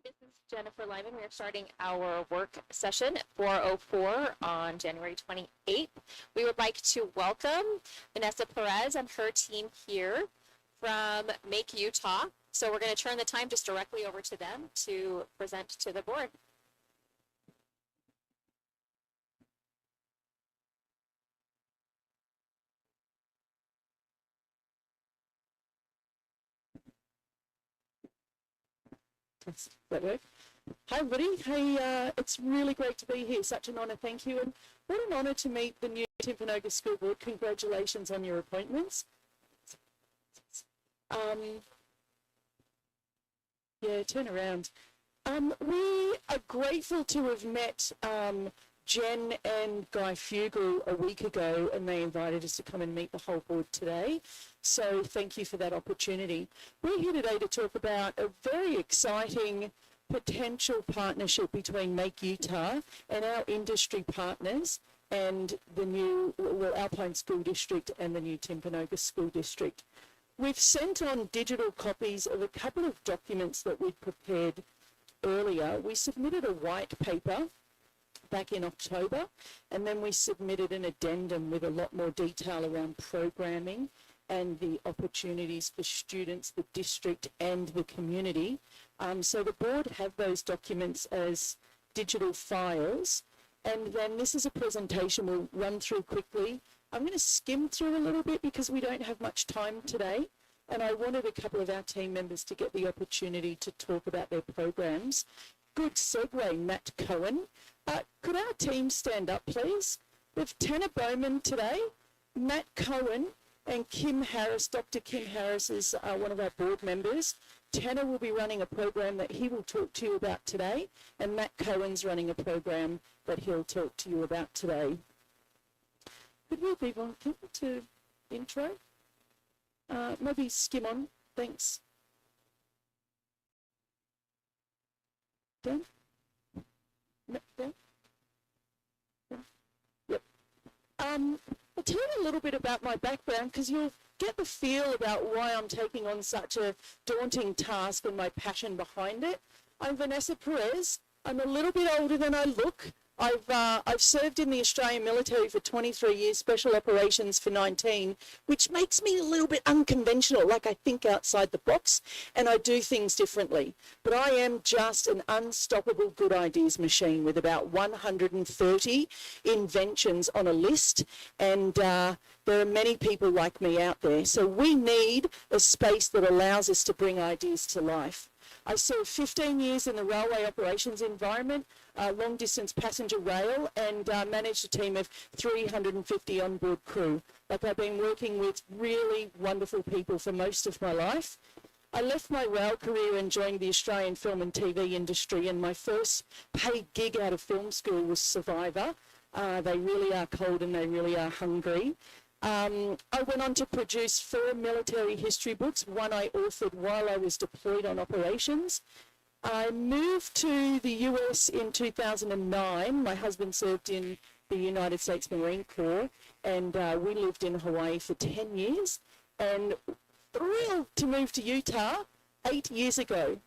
This is Jennifer Lyman. We are starting our work session at 4:04 on January 28th. We would like to welcome Vanessa Perez and her team here from Make Utah. So we're going to turn the time just directly over to them to present to the board. Hi, everybody. Hey, it's really great to be here. Such an honour. Thank you. And what an honour to meet the new Timpanogos School Board. Congratulations on your appointments. Yeah, turn around. We are grateful to have met Jen and Guy Fugel a week ago, and they invited us to come and meet the whole board today. So thank you for that opportunity. We're here today to talk about a very exciting potential partnership between Make Utah and our industry partners and the new Alpine School District and the new Timpanogos School District. We've sent on digital copies of a couple of documents that we'd prepared earlier. We submitted a white paper back in October, and then we submitted an addendum with a lot more detail around programming and the opportunities for students, the district and the community. So the board have those documents as digital files. And then this is a presentation we'll run through quickly. I'm going to skim through a little bit because we don't have much time today. And I wanted a couple of our team members to get the opportunity to talk about their programs. Good segue, Matt Cohen. Could our team stand up, please? We have Tanner Bowman today, Matt Cohen, and Kim Harris. Dr. Kim Harris is one of our board members. Tanner will be running a program that he will talk to you about today, and Matt Cohen's running a program that he'll talk to you about today. Could we be on to intro? Maybe skim on, thanks. Dan? No, Dan? Yeah. Yep. I'll tell you a little bit about my background because you'll get the feel about why I'm taking on such a daunting task and my passion behind it. I'm Vanessa Perez. I'm a little bit older than I look. I've served in the Australian military for 23 years, special operations for 19, which makes me a little bit unconventional, like I think outside the box and I do things differently. But I am just an unstoppable good ideas machine with about 130 inventions on a list, and there are many people like me out there. So we need a space that allows us to bring ideas to life. I served 15 years in the railway operations environment, long distance passenger rail, and managed a team of 350 onboard crew. Like, I've been working with really wonderful people for most of my life. I left my rail career and joined the Australian film and TV industry, and my first paid gig out of film school was Survivor. They really are cold and they really are hungry. I went on to produce 4 military history books, one I authored while I was deployed on operations. I moved to the US in 2009. My husband served in the United States Marine Corps, and we lived in Hawaii for 10 years, and thrilled to move to Utah 8 years ago.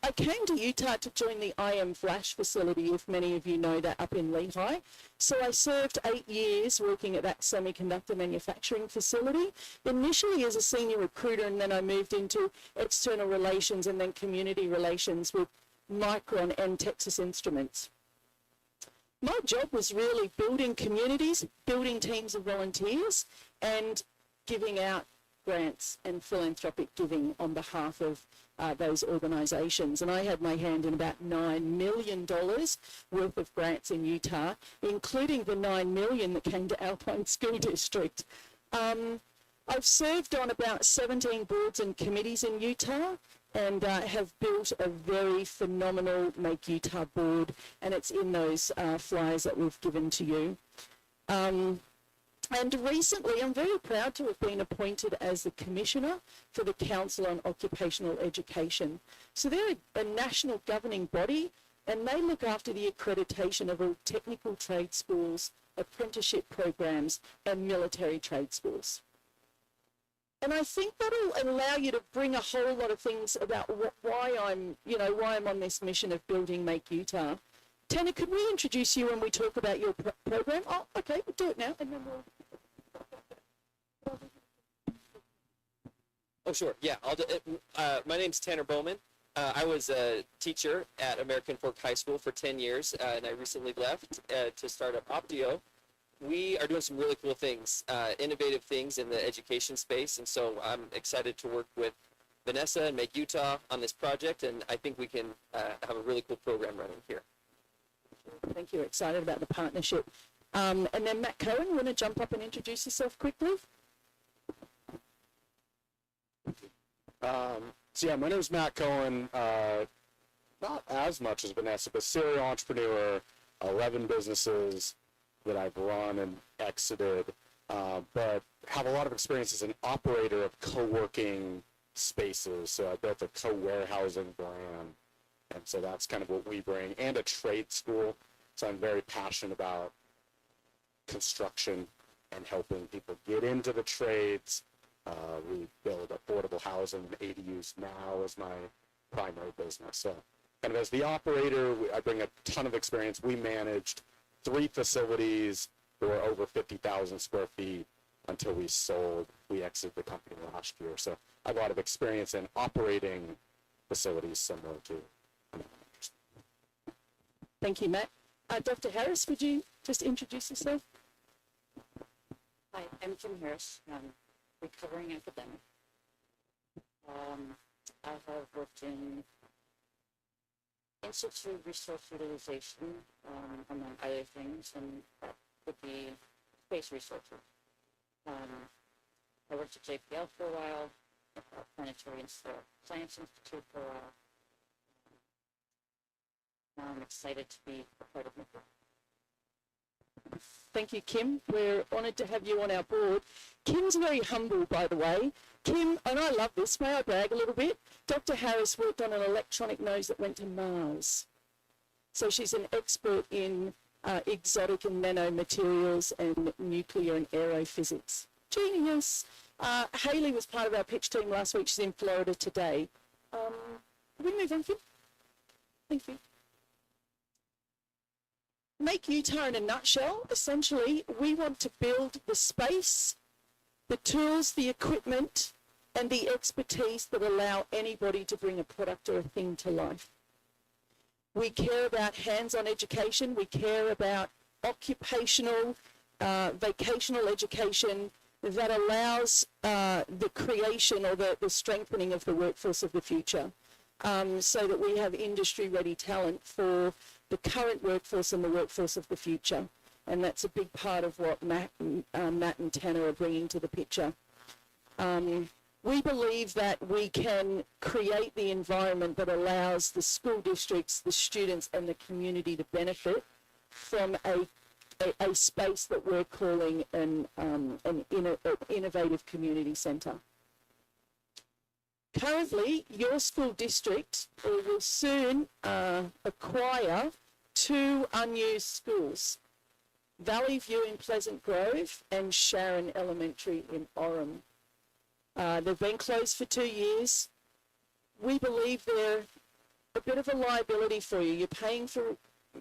I came to Utah to join the IM Flash facility, if many of you know that, up in Lehigh. So I served 8 years working at that semiconductor manufacturing facility, initially as a senior recruiter, and then I moved into external relations and then community relations with Micron and Texas Instruments. My job was really building communities, building teams of volunteers, and giving out grants and philanthropic giving on behalf of those organisations. And I had my hand in about $9 million worth of grants in Utah, including the $9 million that came to Alpine School District. I've served on about 17 boards and committees in Utah, and have built a very phenomenal Make Utah board, and it's in those flyers that we've given to you. And recently, I'm very proud to have been appointed as the Commissioner for the Council on Occupational Education. So they're a national governing body, and they look after the accreditation of all technical trade schools, apprenticeship programs, and military trade schools. And I think that'll allow you to bring a whole lot of things about why I'm on this mission of building Make Utah. Tanner, could we introduce you when we talk about your program? Oh, okay, we'll do it now, and then we'll. Oh, sure. Yeah, I'll do it. My name's Tanner Bowman. I was a teacher at American Fork High School for 10 years, and I recently left to start up Optio. We are doing some really cool things, innovative things in the education space, and so I'm excited to work with Vanessa and Make Utah on this project, and I think we can have a really cool program running here. Thank you. Excited about the partnership. And then Matt Cohen, you want to jump up and introduce yourself quickly? So yeah, my name is Matt Cohen. Not as much as Vanessa, but serial entrepreneur, 11 businesses that I've run and exited, but have a lot of experience as an operator of co-working spaces. So I built a co-warehousing brand, and so that's kind of what we bring, and a trade school. So I'm very passionate about construction and helping people get into the trades. We build affordable housing, ADUs now is my primary business. So kind of as the operator, I bring a ton of experience. We managed 3 facilities that were over 50,000 square feet until we sold. We exited the company last year. So I have a lot of experience in operating facilities similar to. Thank you, Matt. Dr. Harris, would you just introduce yourself? Hi, I'm Kim Harris. I'm recovering academic. I have worked in institute resource utilization, among other things, and that would be space researcher. I worked at JPL for a while, Planetary Science Institute for a while. Now I'm excited to be a part of it. Thank you, Kim. We're honoured to have you on our board. Kim's very humble, by the way. Kim, and I love this, may I brag a little bit? Dr. Harris worked on an electronic nose that went to Mars. So she's an expert in exotic and nanomaterials and nuclear and aerophysics. Genius. Hayley was part of our pitch team last week. She's in Florida today. Can we move on, Kim? Thank you. Make Utah in a nutshell. Essentially, we want to build the space, the tools, the equipment, and the expertise that allow anybody to bring a product or a thing to life. We care about hands-on education. We care about occupational, vocational education that allows the creation or the strengthening of the workforce of the future, so that we have industry-ready talent for the current workforce and the workforce of the future. And that's a big part of what Matt and Tanner are bringing to the picture. We believe that we can create the environment that allows the school districts, the students, and the community to benefit from a space that we're calling an innovative community centre. Currently, your school district will soon acquire 2 unused schools, Valley View in Pleasant Grove and Sharon Elementary in Orem. They've been closed for 2 years. We believe they're a bit of a liability for you. You're paying for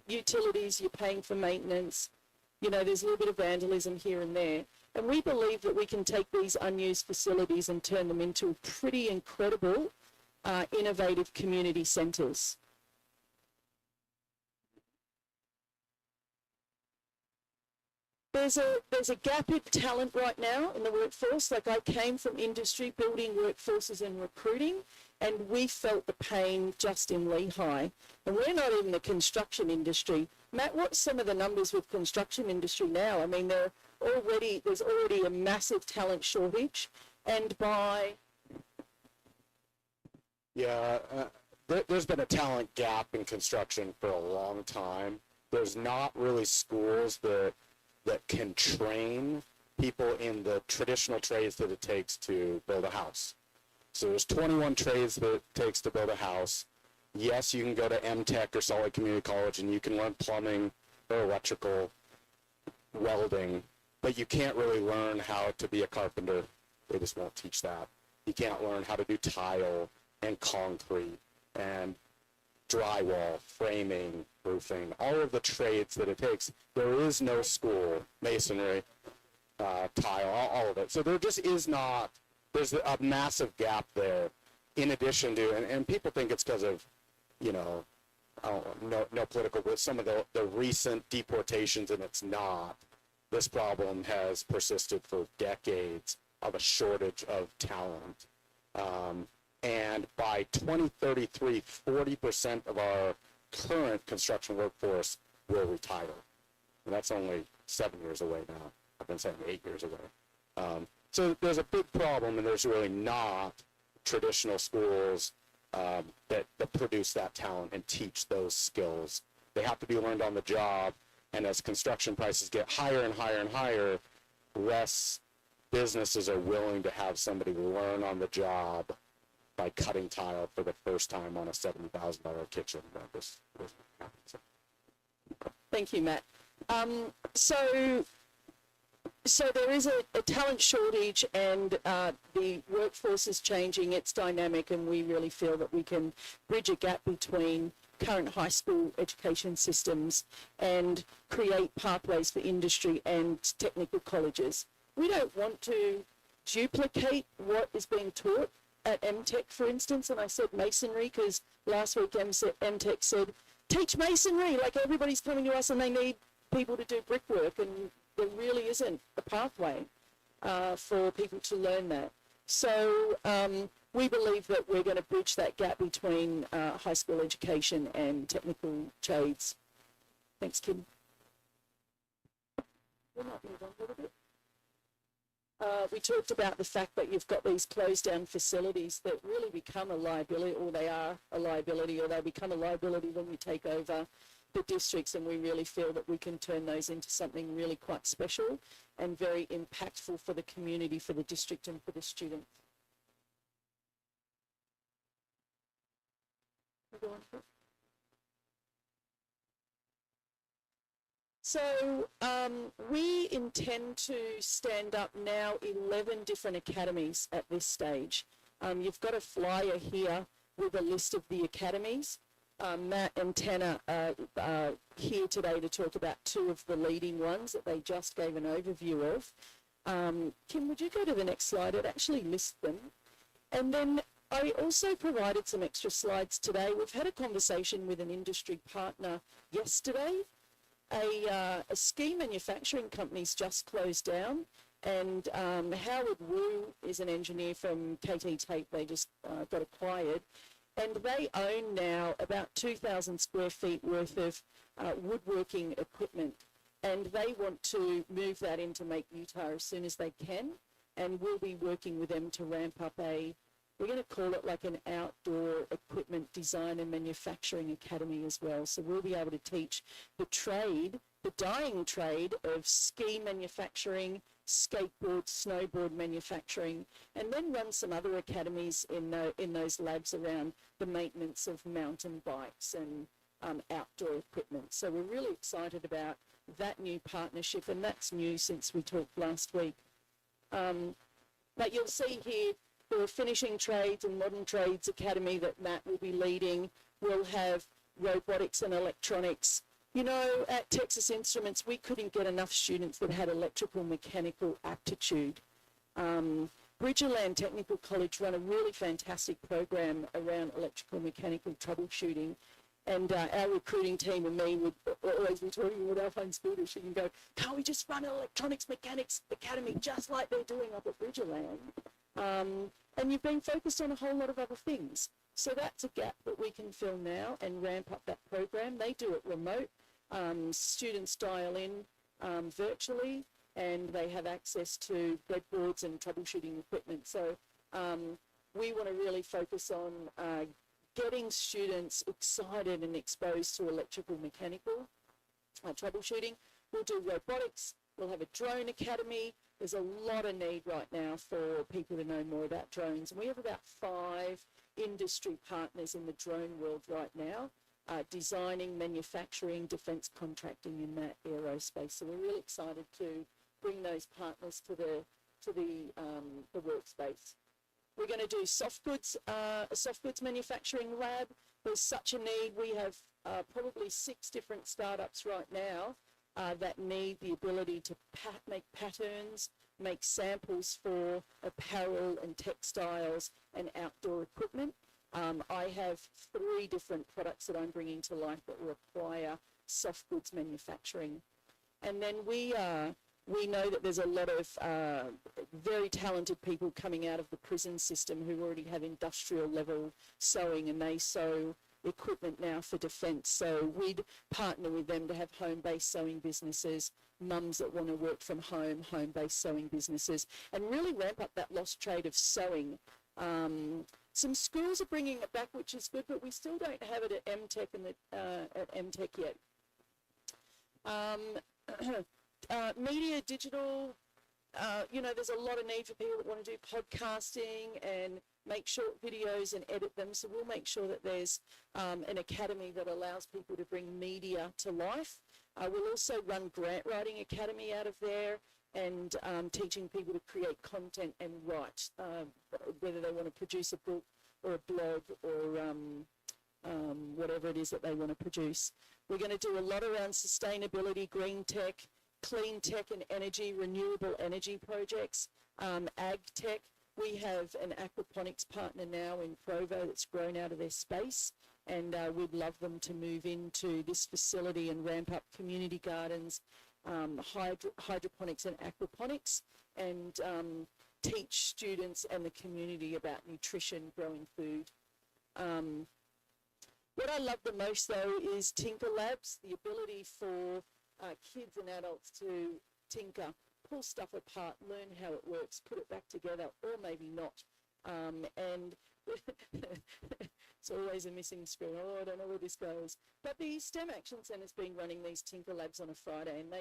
utilities, you're paying for maintenance. You know, there's a little bit of vandalism here and there. And we believe that we can take these unused facilities and turn them into pretty incredible, innovative community centres. There's a gap in talent right now in the workforce. Like, I came from industry, building workforces and recruiting, and we felt the pain just in Lehigh. And we're not in the construction industry. Matt, what's some of the numbers with construction industry now? I mean, there's already a massive talent shortage, and There's been a talent gap in construction for a long time. There's not really schools that can train people in the traditional trades that it takes to build a house. So there's 21 trades that it takes to build a house. Yes, you can go to MTech or Salt Lake Community College and you can learn plumbing or electrical, welding, but you can't really learn how to be a carpenter They just won't teach that. You can't learn how to do tile and concrete and drywall, framing, roofing, all of the trades that it takes. There is no school, masonry, tile, all of it. So there just is not, there's a massive gap there in addition to, and people think it's because of, you know, I don't know, no political, but some of the recent deportations, and it's not. This problem has persisted for decades of a shortage of talent. And by 2033, 40% of our current construction workforce will retire. And that's only 7 years away now. I've been saying 8 years away. So there's a big problem, and there's really not traditional schools that produce that talent and teach those skills. They have to be learned on the job, and as construction prices get higher and higher and higher, less businesses are willing to have somebody learn on the job by cutting tile for the first time on a $70,000 kitchen. Thank you, Matt. So there is a talent shortage, and the workforce is changing, it's dynamic, and we really feel that we can bridge a gap between current high school education systems and create pathways for industry and technical colleges. We don't want to duplicate what is being taught at MTech, for instance, and I said masonry because last week MTech said, teach masonry, like everybody's coming to us and they need people to do brickwork, and there really isn't a pathway for people to learn that. So we believe that we're going to bridge that gap between high school education and technical trades. Thanks, Kim. We might move on a little bit. We talked about the fact that you've got these closed down facilities that really become a liability, or they are a liability, or they become a liability when you take over the districts, and we really feel that we can turn those into something really quite special and very impactful for the community, for the district and for the students. So we intend to stand up now 11 different academies at this stage. You've got a flyer here with a list of the academies. Matt and Tanner are here today to talk about two of the leading ones that they just gave an overview of. Kim, would you go to the next slide? It actually lists them. And then I also provided some extra slides today. We've had a conversation with an industry partner yesterday. A ski manufacturing company's just closed down, and Howard Wu is an engineer from KT Tape. They just got acquired, and they own now about 2,000 square feet worth of woodworking equipment, and they want to move that into Make Utah as soon as they can, and we'll be working with them to ramp up we're going to call it like an outdoor equipment design and manufacturing academy as well. So we'll be able to teach the trade, the dying trade of ski manufacturing, skateboard, snowboard manufacturing, and then run some other academies in those labs around the maintenance of mountain bikes and outdoor equipment. So we're really excited about that new partnership, and that's new since we talked last week. But you'll see here, the Finishing Trades and Modern Trades Academy that Matt will be leading will have robotics and electronics. You know, at Texas Instruments, we couldn't get enough students that had electrical mechanical aptitude. Bridgerland Technical College run a really fantastic program around electrical mechanical troubleshooting. And our recruiting team and me would always be talking with our friend Scooter. She can go, can't we just run an electronics mechanics academy just like they're doing up at Bridgerland? And you've been focused on a whole lot of other things. So that's a gap that we can fill now and ramp up that program. They do it remote. Students dial in virtually, and they have access to breadboards and troubleshooting equipment. So we want to really focus on getting students excited and exposed to electrical mechanical troubleshooting. We'll do robotics. We'll have a drone academy. There's a lot of need right now for people to know more about drones. And we have about 5 industry partners in the drone world right now, designing, manufacturing, defence contracting in that aerospace. So we're really excited to bring those partners to to the workspace. We're going to do a soft goods manufacturing lab. There's such a need. We have probably 6 different startups right now that need the ability to make patterns, make samples for apparel and textiles and outdoor equipment. I have 3 different products that I'm bringing to life that require soft goods manufacturing. And then we know that there's a lot of very talented people coming out of the prison system who already have industrial level sewing, and they sew equipment now for defence. So we'd partner with them to have home-based sewing businesses, mums that want to work from home, home-based sewing businesses, and really ramp up that lost trade of sewing. Some schools are bringing it back, which is good, but we still don't have it at MTech and at MTech yet. Media, digital, there's a lot of need for people that want to do podcasting and make short videos and edit them. So we'll make sure that there's an academy that allows people to bring media to life. We'll also run Grant Writing Academy out of there, and teaching people to create content and write, whether they want to produce a book or a blog or whatever it is that they want to produce. We're going to do a lot around sustainability, green tech, clean tech and energy, renewable energy projects, ag tech. We have an aquaponics partner now in Provo that's grown out of their space, and we'd love them to move into this facility and ramp up community gardens, hydroponics and aquaponics, and teach students and the community about nutrition, growing food. What I love the most, though, is Tinker Labs, the ability for kids and adults to tinker, pull stuff apart, learn how it works, put it back together, or maybe not. And it's always a missing screen. Oh, I don't know where this goes. But the STEM Action Centre's been running these Tinker Labs on a Friday, and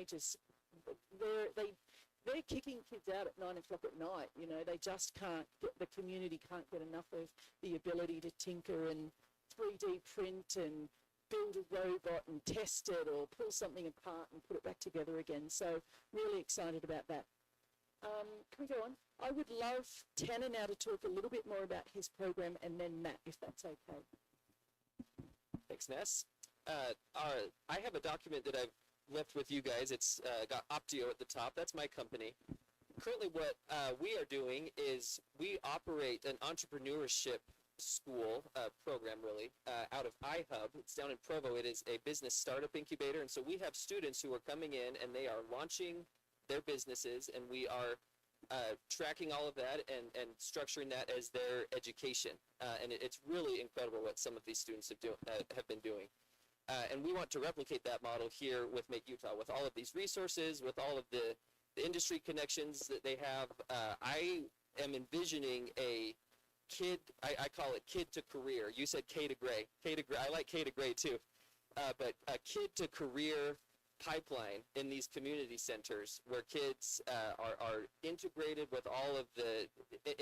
they're kicking kids out at 9 o'clock at night. They just can't the community can't get enough of the ability to tinker and 3D print and build a robot and test it, or pull something apart and put it back together again. So really excited about that. Can we go on? I would love Tanner now to talk a little bit more about his program, and then Matt, if that's okay. Thanks, Ness. I have a document that I've left with you guys. It's got Optio at the top. That's my company. Currently what we are doing is we operate an entrepreneurship school program, really, out of iHub. It's down in Provo. It is a business startup incubator, and so we have students who are coming in and they are launching their businesses, and we are tracking all of that and structuring that as their education. And it's really incredible what some of these students have been doing. And we want to replicate that model here with Make Utah, with all of these resources, with all of the industry connections that they have. I am envisioning a kid, I call it kid to career. You said K to gray. I like K to gray too. But a kid to career pipeline in these community centers where kids are integrated with all of the,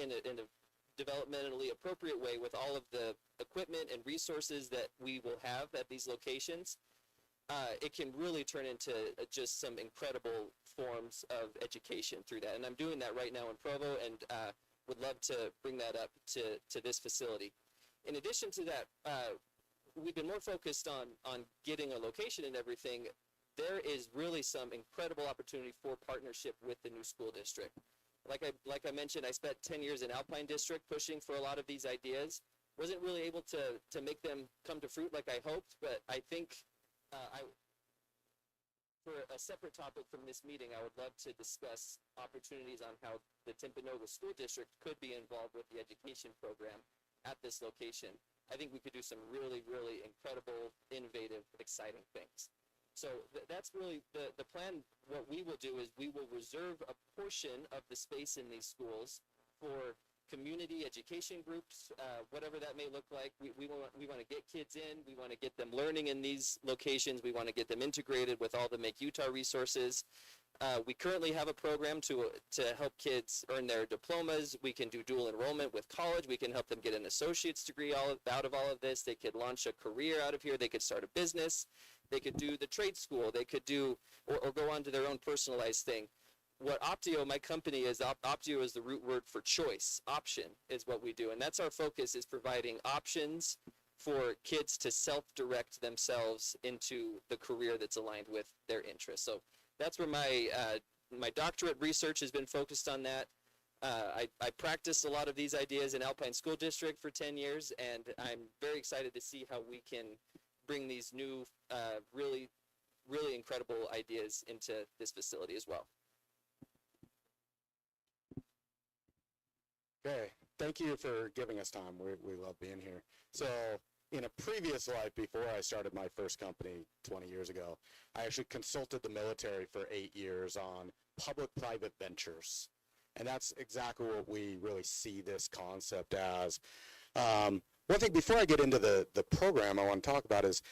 in a developmentally appropriate way, with all of the equipment and resources that we will have at these locations. It can really turn into just some incredible forms of education through that. And I'm doing that right now in Provo, and would love to bring that up to this facility. In addition to that, we've been more focused on getting a location and everything. There is really some incredible opportunity for partnership with the new school district. Like I mentioned, I spent 10 years in Alpine District pushing for a lot of these ideas. Wasn't really able to make them come to fruit like I hoped, but I think for a separate topic from this meeting, I would love to discuss opportunities on how the Timpanogos School District could be involved with the education program at this location. I think we could do some really, really incredible, innovative, exciting things. So that's really the plan. What we will do is we will reserve a portion of the space in these schools for community education groups, whatever that may look like. We want to get kids in. We want to get them learning in these locations. We want to get them integrated with all the Make Utah resources. We currently have a program to help kids earn their diplomas. We can do dual enrollment with college. We can help them get an associate's degree out of all of this. They could launch a career out of here. They could start a business. They could do the trade school. They could do or go on to their own personalized thing. what Optio, my company is, Optio is the root word for choice. Option is what we do. And that's our focus, is providing options for kids to self-direct themselves into the career that's aligned with their interests. So that's where my doctorate research has been focused on that. I practiced a lot of these ideas in Alpine School District for 10 years, and I'm very excited to see how we can bring these new, really incredible ideas into this facility as well. Okay, thank you for giving us time. We love being here. So in a previous life, before I started my first company 20 years ago, I actually consulted the military for 8 years on public-private ventures. And that's exactly what we really see this concept as. One thing before I get into the program I want to talk about is,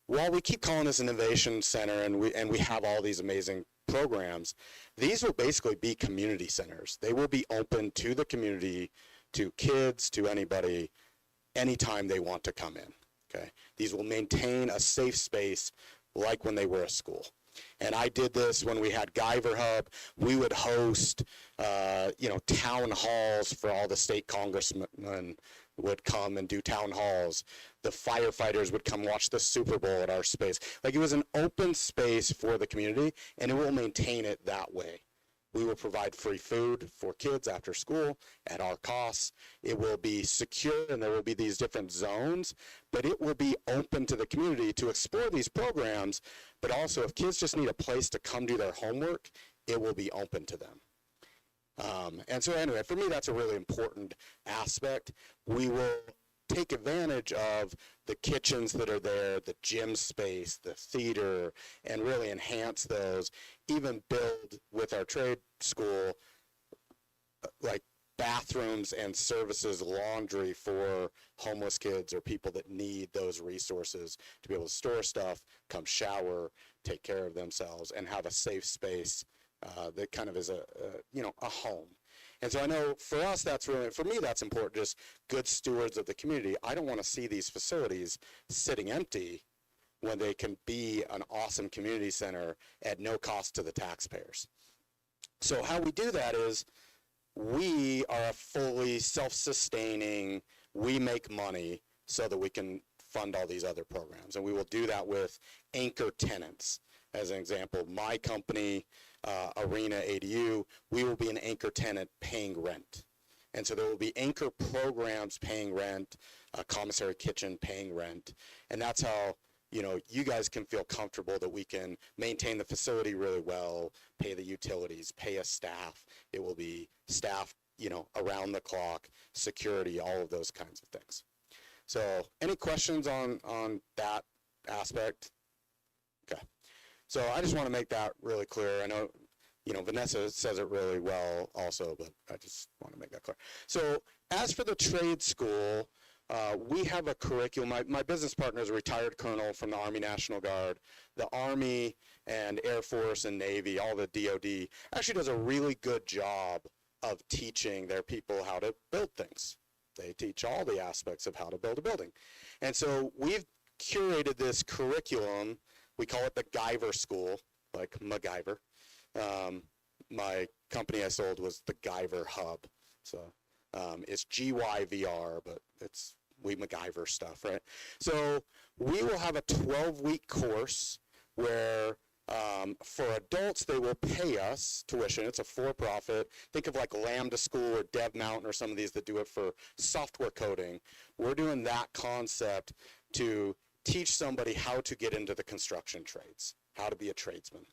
while we keep calling this an innovation center and we have all these amazing programs, these will basically be community centers. They will be open to the community, to kids, to anybody, anytime they want to come in. Okay, these will maintain a safe space like when they were a school. And I did this when we had Guyver Hub. We would host, town halls for all the state congressmen would come and do town halls. The firefighters would come watch the Super Bowl at our space. Like, it was an open space for the community, and it will maintain it that way. We will provide free food for kids after school at our costs. It will be secure, and there will be these different zones, but it will be open to the community to explore these programs. But also, if kids just need a place to come do their homework, it will be open to them. And so anyway, for me, that's a really important aspect. We will take advantage of the kitchens that are there, the gym space, the theater, and really enhance those. Even build with our trade school, like bathrooms and services, laundry for homeless kids or people that need those resources to be able to store stuff, come shower, take care of themselves, and have a safe space that kind of is a home. And so I know for us, for me, that's important, just good stewards of the community. I don't want to see these facilities sitting empty when they can be an awesome community center at no cost to the taxpayers. So how we do that is, we are a fully self-sustaining, we make money so that we can fund all these other programs. And we will do that with anchor tenants. As an example, my company, Arena ADU, we will be an anchor tenant paying rent. And so there will be anchor programs paying rent, a commissary kitchen paying rent. And that's how, you guys can feel comfortable that we can maintain the facility really well, pay the utilities, pay a staff. It will be staff, around the clock, security, all of those kinds of things. So any questions on that aspect? Okay. So I just want to make that really clear. I know, Vanessa says it really well also, but I just want to make that clear. So as for the trade school, we have a curriculum. My business partner is a retired colonel from the Army National Guard. The Army and Air Force and Navy, all the DOD, actually does a really good job of teaching their people how to build things. They teach all the aspects of how to build a building. And so we've curated this curriculum. We call it the Guyver School, like MacGyver. My company I sold was the Guyver Hub. So it's GYVR, but we MacGyver stuff, right? So we will have a 12-week course where for adults, they will pay us tuition. It's a for-profit. Think of like Lambda School or Dev Mountain or some of these that do it for software coding. We're doing that concept to teach somebody how to get into the construction trades, how to be a tradesman.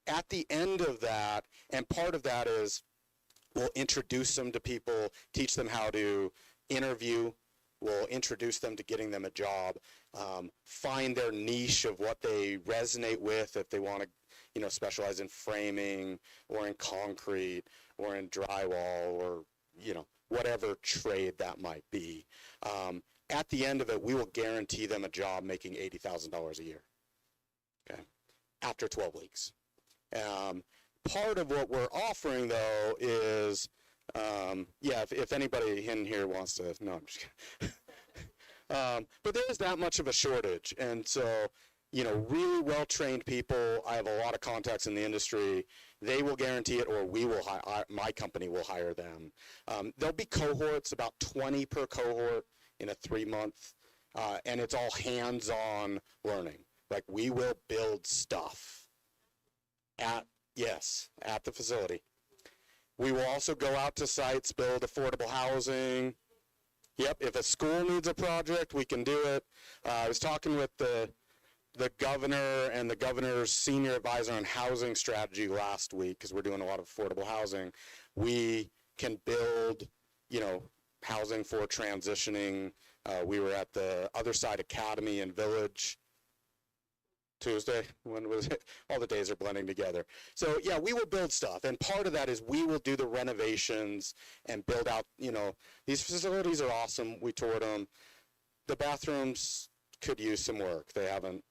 At the end of that, and part of that is we'll introduce them to people, teach them how to interview. We'll introduce them to getting them a job, find their niche of what they resonate with, if they want to, specialize in framing or in concrete or in drywall or, whatever trade that might be. At the end of it, we will guarantee them a job making $80,000 a year, okay, after 12 weeks. Part of what we're offering, though, is, if anybody in here wants to, no, I'm just kidding. But there is that much of a shortage, and so really well-trained people. I have a lot of contacts in the industry. They will guarantee it, or we will my company will hire them. There'll be cohorts, about 20 per cohort in a 3-month, and it's all hands-on learning. Like, we will build stuff at the facility. We will also go out to sites, build affordable housing. Yep, if a school needs a project, we can do it. I was talking with the governor and the governor's senior advisor on housing strategy last week, because we're doing a lot of affordable housing. We can build, housing for transitioning. We were at the Other Side Academy and Village Tuesday. When was it? All the days are blending together. So yeah, we will build stuff, and part of that is we will do the renovations and build out. These facilities are awesome. We toured them. The bathrooms could use some work. They haven't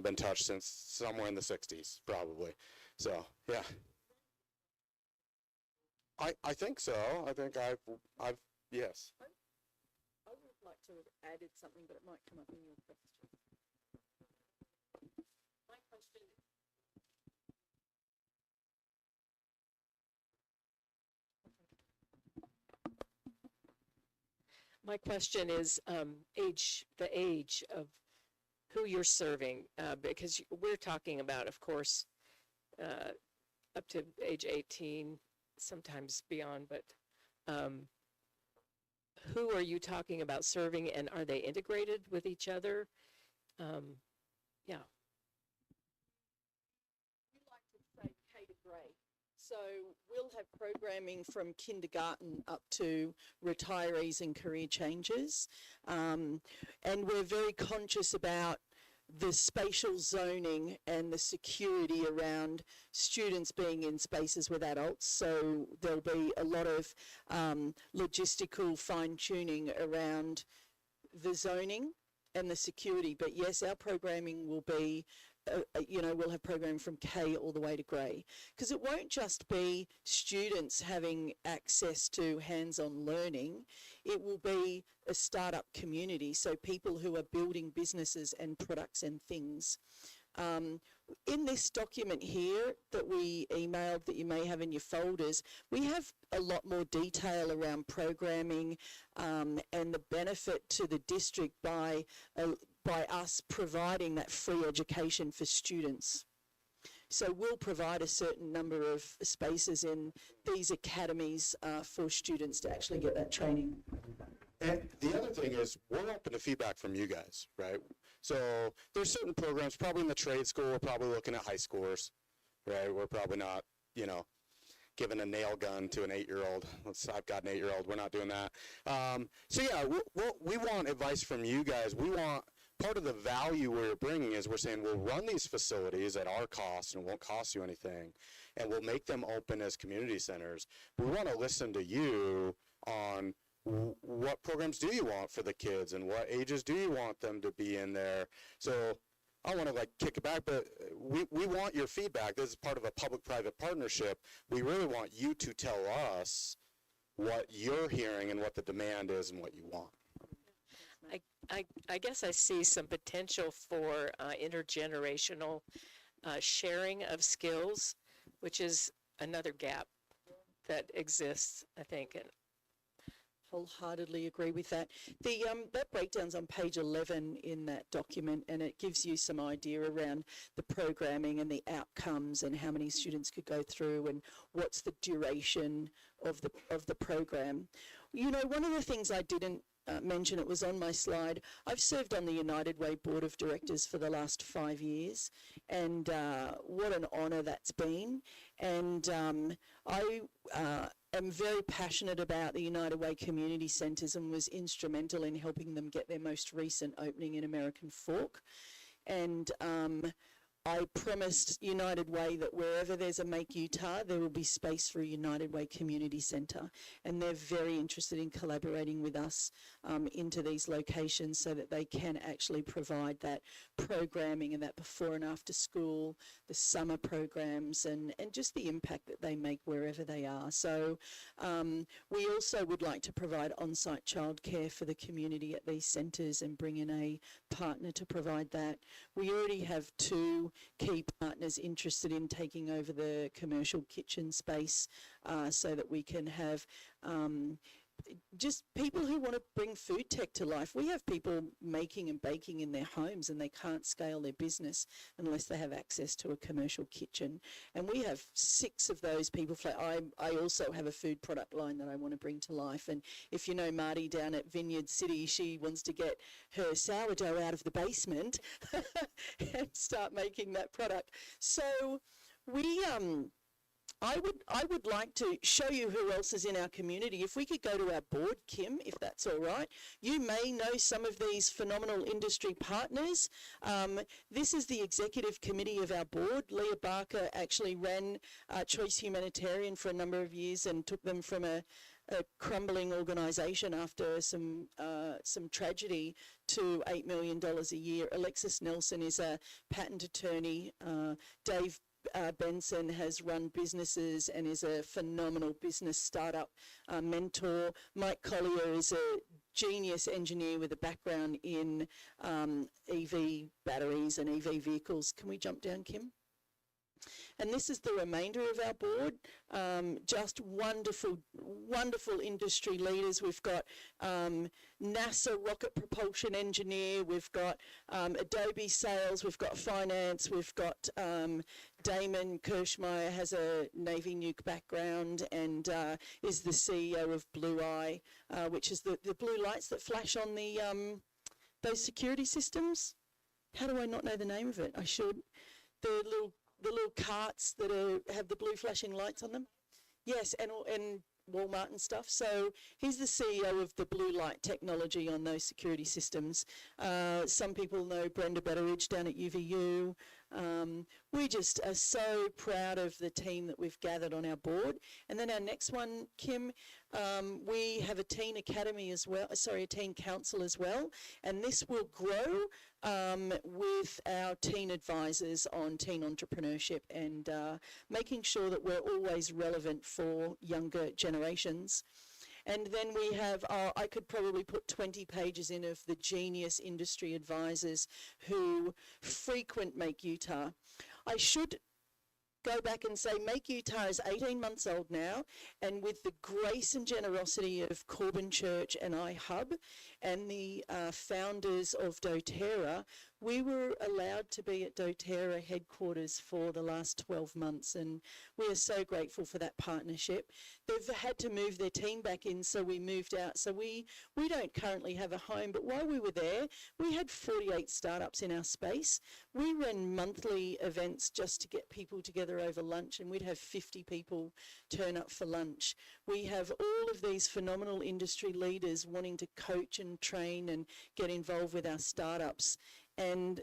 been touched since somewhere in the 60s, probably. So yeah, I think so. I think I've yes. I would like to have added something, but it might come up in your question. My question is the age of who you're serving, because we're talking about, of course, up to age 18, sometimes beyond, but who are you talking about serving, and are they integrated with each other? Yeah. We like to say K to grade. So we'll have programming from kindergarten up to retirees and career changers. And we're very conscious about the spatial zoning and the security around students being in spaces with adults. So there'll be a lot of logistical fine-tuning around the zoning and the security. But yes, our programming will be we'll have programming from K all the way to grey, because it won't just be students having access to hands-on learning. It will be a startup community, so people who are building businesses and products and things. In this document here that we emailed, that you may have in your folders, we have a lot more detail around programming and the benefit to the district by us providing that free education for students. So we'll provide a certain number of spaces in these academies for students to actually get that training. And the other thing is, we're open to feedback from you guys, right? So there's certain programs, probably in the trade school, we're probably looking at high schoolers, right? We're probably not, giving a nail gun to an 8-year-old. I've got an 8-year-old. We're not doing that. So yeah, we want advice from you guys. We want, part of the value we're bringing is we're saying we'll run these facilities at our cost and it won't cost you anything, and we'll make them open as community centers. We want to listen to you on what programs do you want for the kids and what ages do you want them to be in there. So I want to kick it back, but we want your feedback. This is part of a public-private partnership. We really want you to tell us what you're hearing and what the demand is and what you want. I guess I see some potential for intergenerational sharing of skills, which is another gap that exists, I think. And Wholeheartedly agree with that. That breakdown's on page 11 in that document, and it gives you some idea around the programming and the outcomes and how many students could go through and what's the duration of the program. One of the things I didn't mention, it was on my slide, I've served on the United Way Board of Directors for the last 5 years, and what an honour that's been. And I am very passionate about the United Way Community Centres and was instrumental in helping them get their most recent opening in American Fork. And I promised United Way that wherever there's a Make Utah, there will be space for a United Way Community Centre. And they're very interested in collaborating with us into these locations so that they can actually provide that programming and that before and after school, the summer programs, and just the impact that they make wherever they are. So we also would like to provide on-site childcare for the community at these centres and bring in a partner to provide that. We already have 2 key partners interested in taking over the commercial kitchen space so that we can have just people who want to bring food tech to life. We have people making and baking in their homes and they can't scale their business unless they have access to a commercial kitchen. And we have 6 of those people. I also have a food product line that I want to bring to life. And if you know Marty down at Vineyard City, she wants to get her sourdough out of the basement and start making that product. So we I would like to show you who else is in our community. If we could go to our board, Kim, if that's all right. You may know some of these phenomenal industry partners. This is the executive committee of our board. Leah Barker actually ran Choice Humanitarian for a number of years and took them from a crumbling organisation after some tragedy to $8 million a year. Alexis Nelson is a patent attorney. Dave Benson has run businesses and is a phenomenal business startup mentor. Mike Collier is a genius engineer with a background in EV batteries and EV vehicles. Can we jump down, Kim? And this is the remainder of our board. Just wonderful, wonderful industry leaders. We've got NASA rocket propulsion engineer. We've got Adobe sales. We've got finance. We've got Damon Kirschmeyer has a Navy nuke background and is the CEO of Blue Eye, which is the blue lights that flash on the those security systems. How do I not know the name of it? I should. The little carts that have the blue flashing lights on them. Yes, and Walmart and stuff. So he's the CEO of the blue light technology on those security systems. Some people know Brenda Betteridge down at UVU. We just are so proud of the team that we've gathered on our board. And then our next one, Kim, we have a teen academy as well, a teen council as well. And this will grow with our teen advisors on teen entrepreneurship and making sure that we're always relevant for younger generations. And then we have, I could probably put 20 pages in of the genius industry advisors who frequent Make Utah. I should go back and say Make Utah is 18 months old now, and with the grace and generosity of Corbin Church and iHub and the founders of doTERRA, we were allowed to be at doTERRA headquarters for the last 12 months, and we are so grateful for that partnership. They've had to move their team back in, so we moved out. So we don't currently have a home, but while we were there, we had 48 startups in our space. We ran monthly events just to get people together over lunch, and we'd have 50 people turn up for lunch. We have all of these phenomenal industry leaders wanting to coach and train and get involved with our startups. And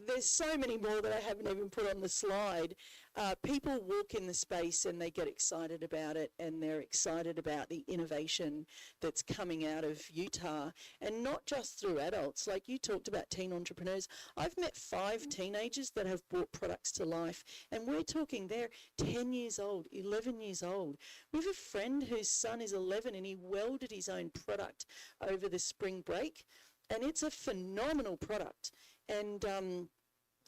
there's so many more that I haven't even put on the slide. People walk in the space and they get excited about it, and they're excited about the innovation that's coming out of Utah, and not just through adults. Like you talked about teen entrepreneurs. I've met 5 teenagers that have brought products to life, and we're talking they're 10 years old, 11 years old. We have a friend whose son is 11 and he welded his own product over the spring break. And it's a phenomenal product. And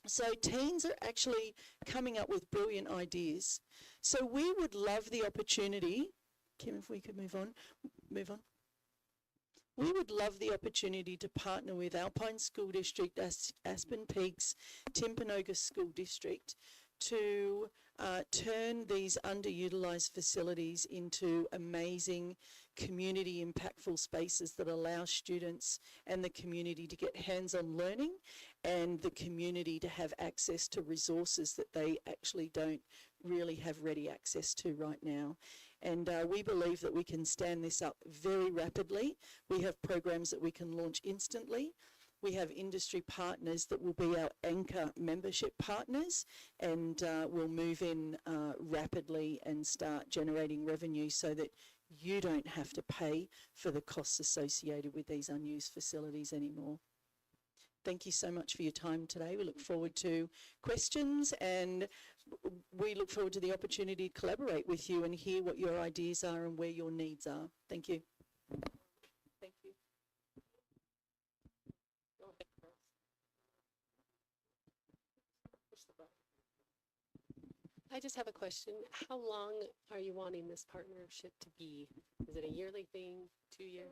so teens are actually coming up with brilliant ideas. So we would love the opportunity, Kim, if we could move on. We would love the opportunity to partner with Alpine School District, Aspen Peaks, Timpanogos School District to turn these underutilised facilities into amazing community impactful spaces that allow students and the community to get hands-on learning and the community to have access to resources that they actually don't really have ready access to right now. And we believe that we can stand this up very rapidly. We have programs that we can launch instantly. we have industry partners that will be our anchor membership partners, and will move in rapidly and start generating revenue so that you don't have to pay for the costs associated with these unused facilities anymore. Thank you so much for your time today. We look forward to questions, and we look forward to the opportunity to collaborate with you and hear what your ideas are and where your needs are. Thank you. Thank you. I just have a question. How long are you wanting this partnership to be? Is it a yearly thing, 2 years?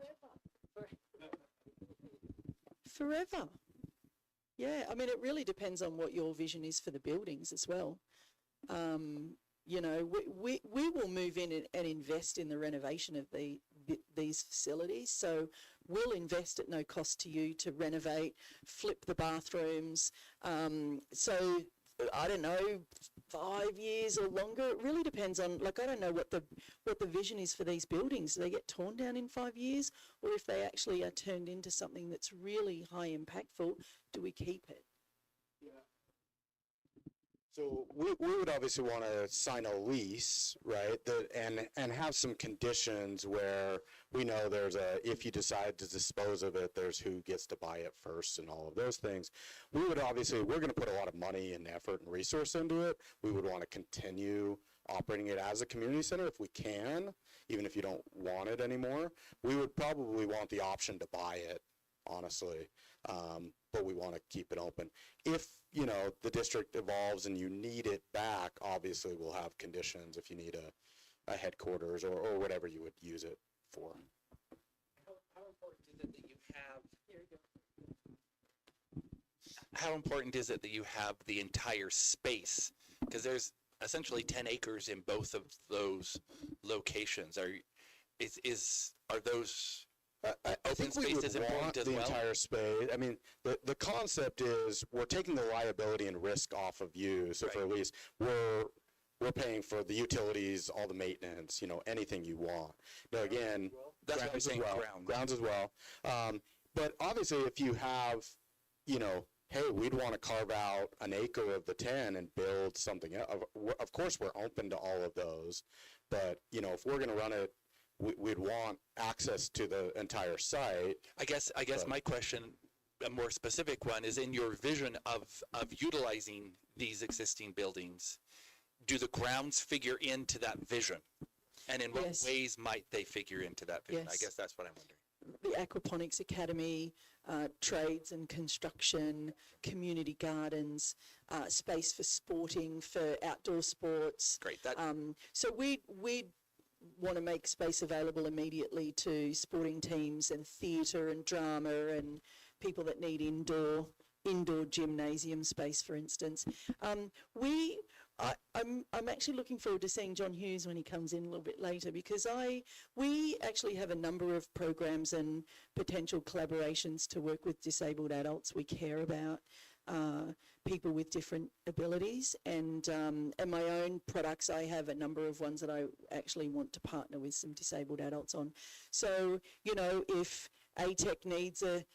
Forever. Yeah, I mean, it really depends on what your vision is for the buildings as well. You know, we will move in and invest in the renovation of these facilities. So we'll invest at no cost to you to renovate, flip the bathrooms. So I don't know, 5 years or longer. It really depends on, like, I don't know what the vision is for these buildings. Do they get torn down in 5 years, or if they actually are turned into something that's really high impactful, do we keep it? So we would obviously want to sign a lease, right? And have some conditions where we know there's if you decide to dispose of it, there's who gets to buy it first and all of those things. We would obviously, we're going to put a lot of money and effort and resource into it. We would want to continue operating it as a community center if we can, even if you don't want it anymore. We would probably want the option to buy it, honestly. But we want to keep it open. If, you know, the district evolves and you need it back, obviously we'll have conditions if you need a headquarters or whatever you would use it for. How important is it that you have? How important is it that you have the entire space? Because there's essentially 10 acres in both of those locations. Are those I think we would want the entire space. I mean, the concept is we're taking the liability and risk off of you. So for a lease, we're paying for the utilities, all the maintenance, you know, anything you want. Now again, that's what I'm saying. Grounds as well. But obviously, if you have, you know, hey, we'd want to carve out an acre of the 10 and build something else. Of course, we're open to all of those. But you know, if we're going to run it, we'd want access to the entire site. I guess my question, a more specific one, is in your vision of utilizing these existing buildings, do the grounds figure into that vision? And in what ways might they figure into that vision? I guess that's what I'm wondering. The Aquaponics Academy, trades and construction, community gardens, space for sporting, for outdoor sports. Great. So we want to make space available immediately to sporting teams and theatre and drama and people that need indoor gymnasium space, for instance. I'm actually looking forward to seeing John Hughes when he comes in a little bit later, because we actually have a number of programs and potential collaborations to work with disabled adults. We care about people with different abilities, and my own products, I have a number of ones that I actually want to partner with some disabled adults on. So, you know, if ATEC needs a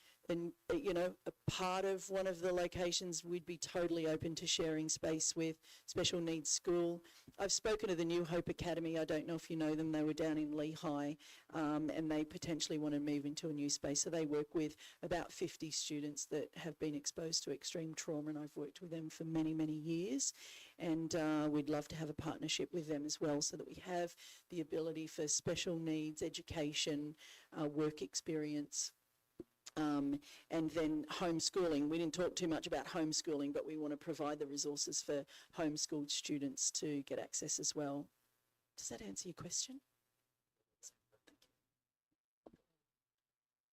part of one of the locations, we'd be totally open to sharing space with Special Needs School. I've spoken to the New Hope Academy. I don't know if you know them. They were down in Lehigh, and they potentially want to move into a new space. So they work with about 50 students that have been exposed to extreme trauma, and I've worked with them for many, many years. And we'd love to have a partnership with them as well, so that we have the ability for special needs, education, work experience. And then homeschooling. We didn't talk too much about homeschooling, but we want to provide the resources for homeschooled students to get access as well. Does that answer your question?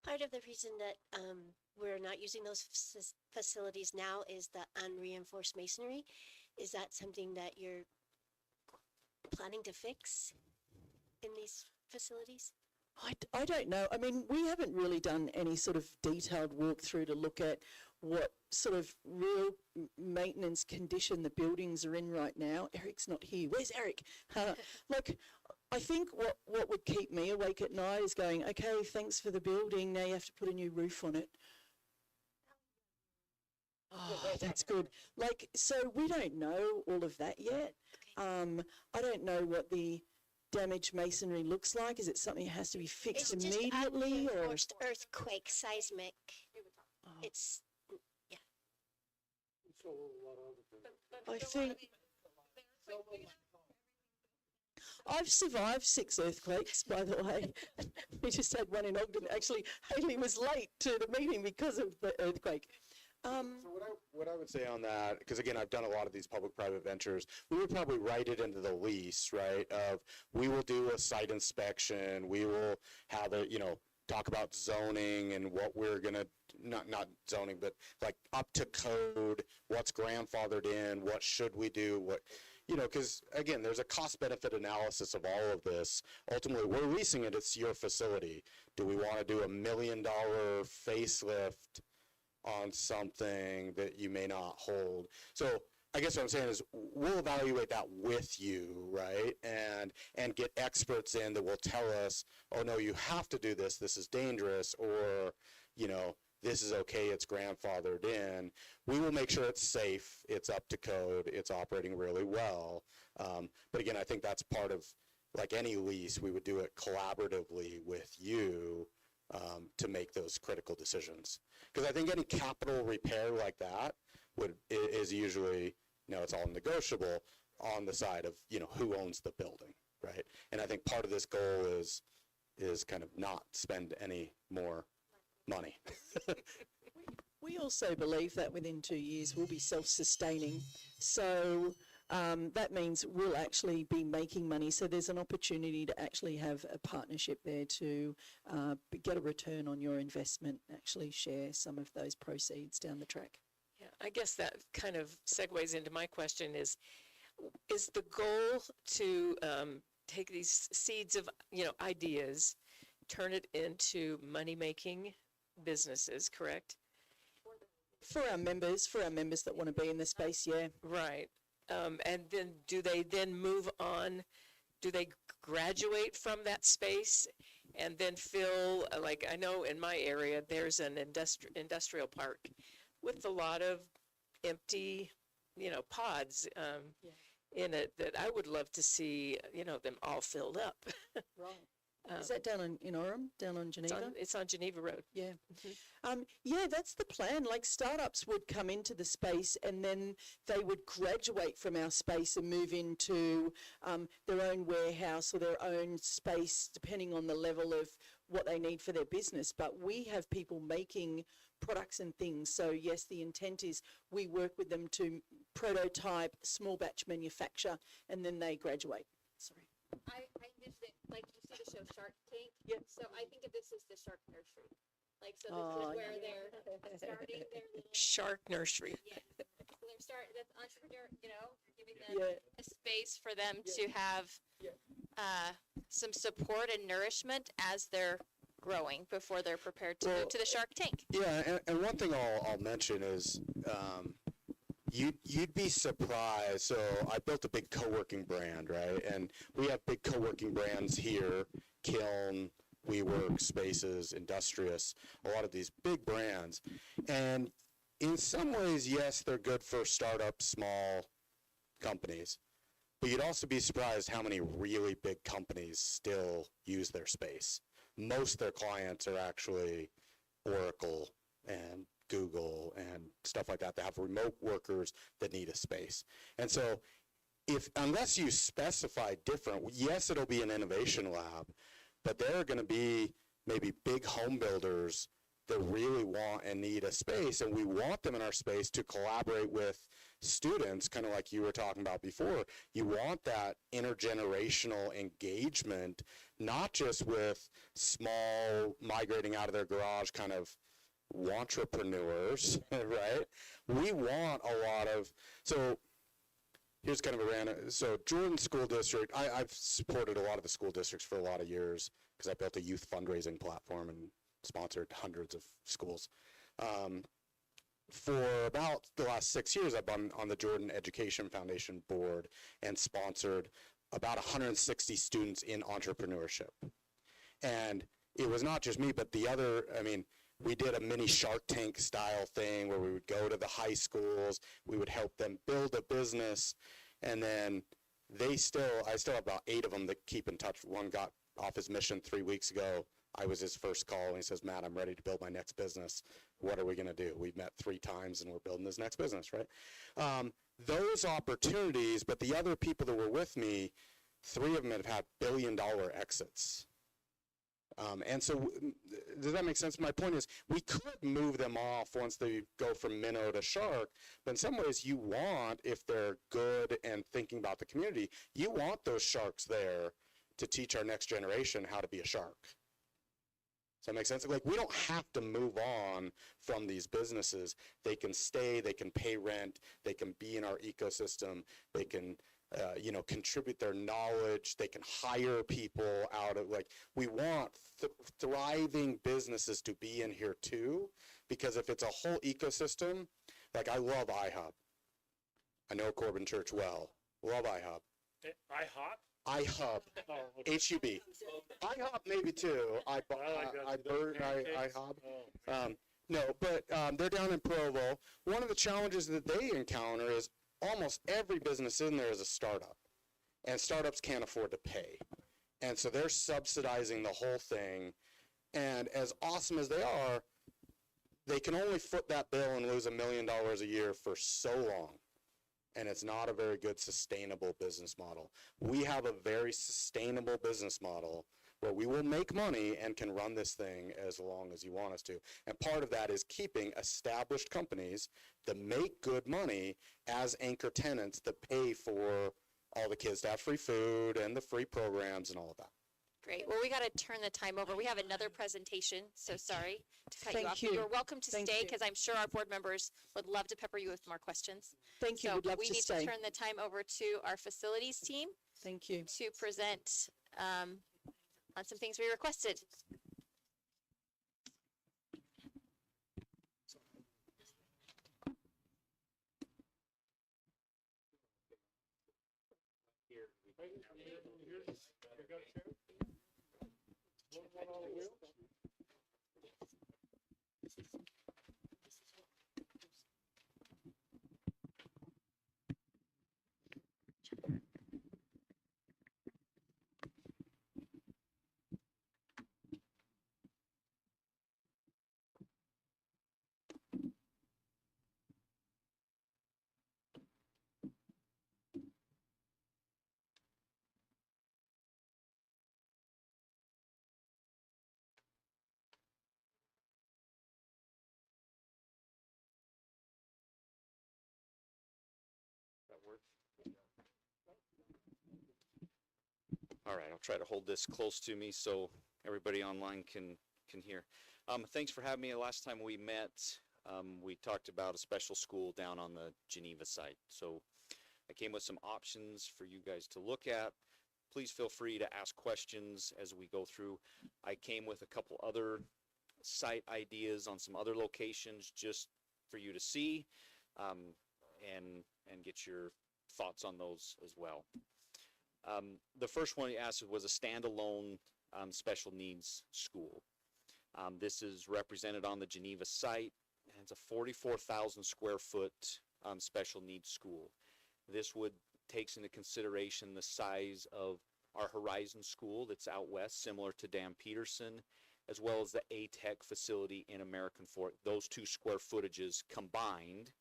Part of the reason that we're not using those facilities now is the unreinforced masonry. Is that something that you're planning to fix in these facilities? I don't know. I mean, we haven't really done any sort of detailed walkthrough to look at what sort of real maintenance condition the buildings are in right now. Eric's not here. Where's Eric? Like, I think what would keep me awake at night is going, okay, thanks for the building. Now you have to put a new roof on it. Oh, that's good. Like, so we don't know all of that yet. I don't know what the damaged masonry looks like. Is it something that has to be fixed It's just immediately, or? unreinforced earthquake seismic. Oh, It's I think I've survived 6 earthquakes, by the way. We just had one in Ogden. Actually, Haley was late to the meeting because of the earthquake. So what I would say on that, because again, I've done a lot of these public-private ventures, we would probably write it into the lease, right? Of we will do a site inspection, we will have a, talk about zoning and what we're gonna, not zoning, but like up to code, what's grandfathered in, what should we do, what, because again, there's a cost-benefit analysis of all of this. Ultimately, we're leasing it, it's your facility. Do we want to do $1 million facelift on something that you may not hold? So I guess what I'm saying is we'll evaluate that with you, right? And get experts in that will tell us, oh no, you have to do this, this is dangerous, or, this is okay, it's grandfathered in. We will make sure it's safe, it's up to code, it's operating really well. But again, I think that's part of, like any lease, we would do it collaboratively with you to make those critical decisions. Because I think any capital repair like that is usually, it's all negotiable on the side of, who owns the building, right? And I think part of this goal is kind of not spend any more money. We also believe that within 2 years we'll be self-sustaining. So that means we'll actually be making money. So there's an opportunity to actually have a partnership there to get a return on your investment, actually share some of those proceeds down the track. Yeah, I guess that kind of segues into my question is the goal to take these seeds of, ideas, turn it into money-making businesses, correct? For our members that want to be in the space, yeah. Right. And then do they then move on? Do they graduate from that space and then fill, like I know in my area, there's an industrial park with a lot of empty, pods in it that I would love to see, them all filled up. Right. Is that down in Orem, down on Geneva? It's on Geneva Road. Yeah. Yeah, that's the plan. Like startups would come into the space and then they would graduate from our space and move into their own warehouse or their own space, depending on the level of what they need for their business. But we have people making products and things. So yes, the intent is we work with them to prototype, small batch manufacture, and then they graduate. Sorry. I envision it, like you see the show Shark Tank. Yep. So I think of this as the shark nursery. Like, so this Oh, is where they're starting their little, Shark Nursery. yeah. So they're starting, that's entrepreneur, you're giving them Yeah. a space for them to have some support and nourishment as they're growing before they're prepared to move to the Shark Tank. Yeah, and one thing I'll mention is you'd be surprised. So I built a big co-working brand, right? And we have big co-working brands here, Kiln, WeWork, Spaces, Industrious, a lot of these big brands. And in some ways, yes, they're good for startup, small companies. But you'd also be surprised how many really big companies still use their space. Most of their clients are actually Oracle and Google and stuff like that. They have remote workers that need a space. And so unless you specify different, yes, it'll be an innovation lab, but there are going to be maybe big home builders that really want and need a space, and we want them in our space to collaborate with students, kind of like you were talking about before. You want that intergenerational engagement, not just with small migrating out of their garage kind of entrepreneurs, right? We want a lot of, so here's kind of a random, so Jordan School District, I've supported a lot of the school districts for a lot of years because I built a youth fundraising platform and sponsored hundreds of schools. For about the last 6 years, I've been on the Jordan Education Foundation board and sponsored about 160 students in entrepreneurship. And it was not just me, but the other, we did a mini Shark Tank style thing where we would go to the high schools, we would help them build a business, and then I still have about 8 of them that keep in touch. One got off his mission 3 weeks ago. I was his first call, and he says, Matt, I'm ready to build my next business. What are we going to do? We've met 3 times, and we're building this next business, right? Those opportunities, but the other people that were with me, 3 of them have had billion-dollar exits. And so, does that make sense? My point is, we could move them off once they go from minnow to shark, but in some ways you want, if they're good and thinking about the community, you want those sharks there to teach our next generation how to be a shark. Does that make sense? Like, we don't have to move on from these businesses. They can stay, they can pay rent, they can be in our ecosystem, they can contribute their knowledge, they can hire people out of, like, we want thriving businesses to be in here too, because if it's a whole ecosystem, like, I love IHOP. I know Corbin Church well. Love IHOP. IHOP? IHub. Oh, okay. HUB. IHOP maybe too. IHOB. No, but they're down in Provo. One of the challenges that they encounter is almost every business in there is a startup, and startups can't afford to pay. And so they're subsidizing the whole thing. And as awesome as they are, they can only foot that bill and lose $1 million a year for so long. And it's not a very good sustainable business model. We have a very sustainable business model where we will make money and can run this thing as long as you want us to. And part of that is keeping established companies that make good money as anchor tenants that pay for all the kids to have free food and the free programs and all of that. Great. Well, we got to turn the time over. We have another presentation, so sorry to cut Thank you off. you. But you're welcome to Thank stay you. because I'm sure our board members would love to pepper you with more questions. Thank you. So Would love we to need stay. to turn the time over to our facilities team Thank you. to present on some things we requested. All right, I'll try to hold this close to me so everybody online can hear. Thanks for having me. Last time we met, we talked about a special school down on the Geneva site. So I came with some options for you guys to look at. Please feel free to ask questions as we go through. I came with a couple other site ideas on some other locations just for you to see and get your thoughts on those as well. The first one you asked was a standalone special needs school. This is represented on the Geneva site, and it's a 44,000 square foot special needs school. This would takes into consideration the size of our Horizon School that's out west, similar to Dan Peterson, as well as the ATEC facility in American Fork. Those two square footages combined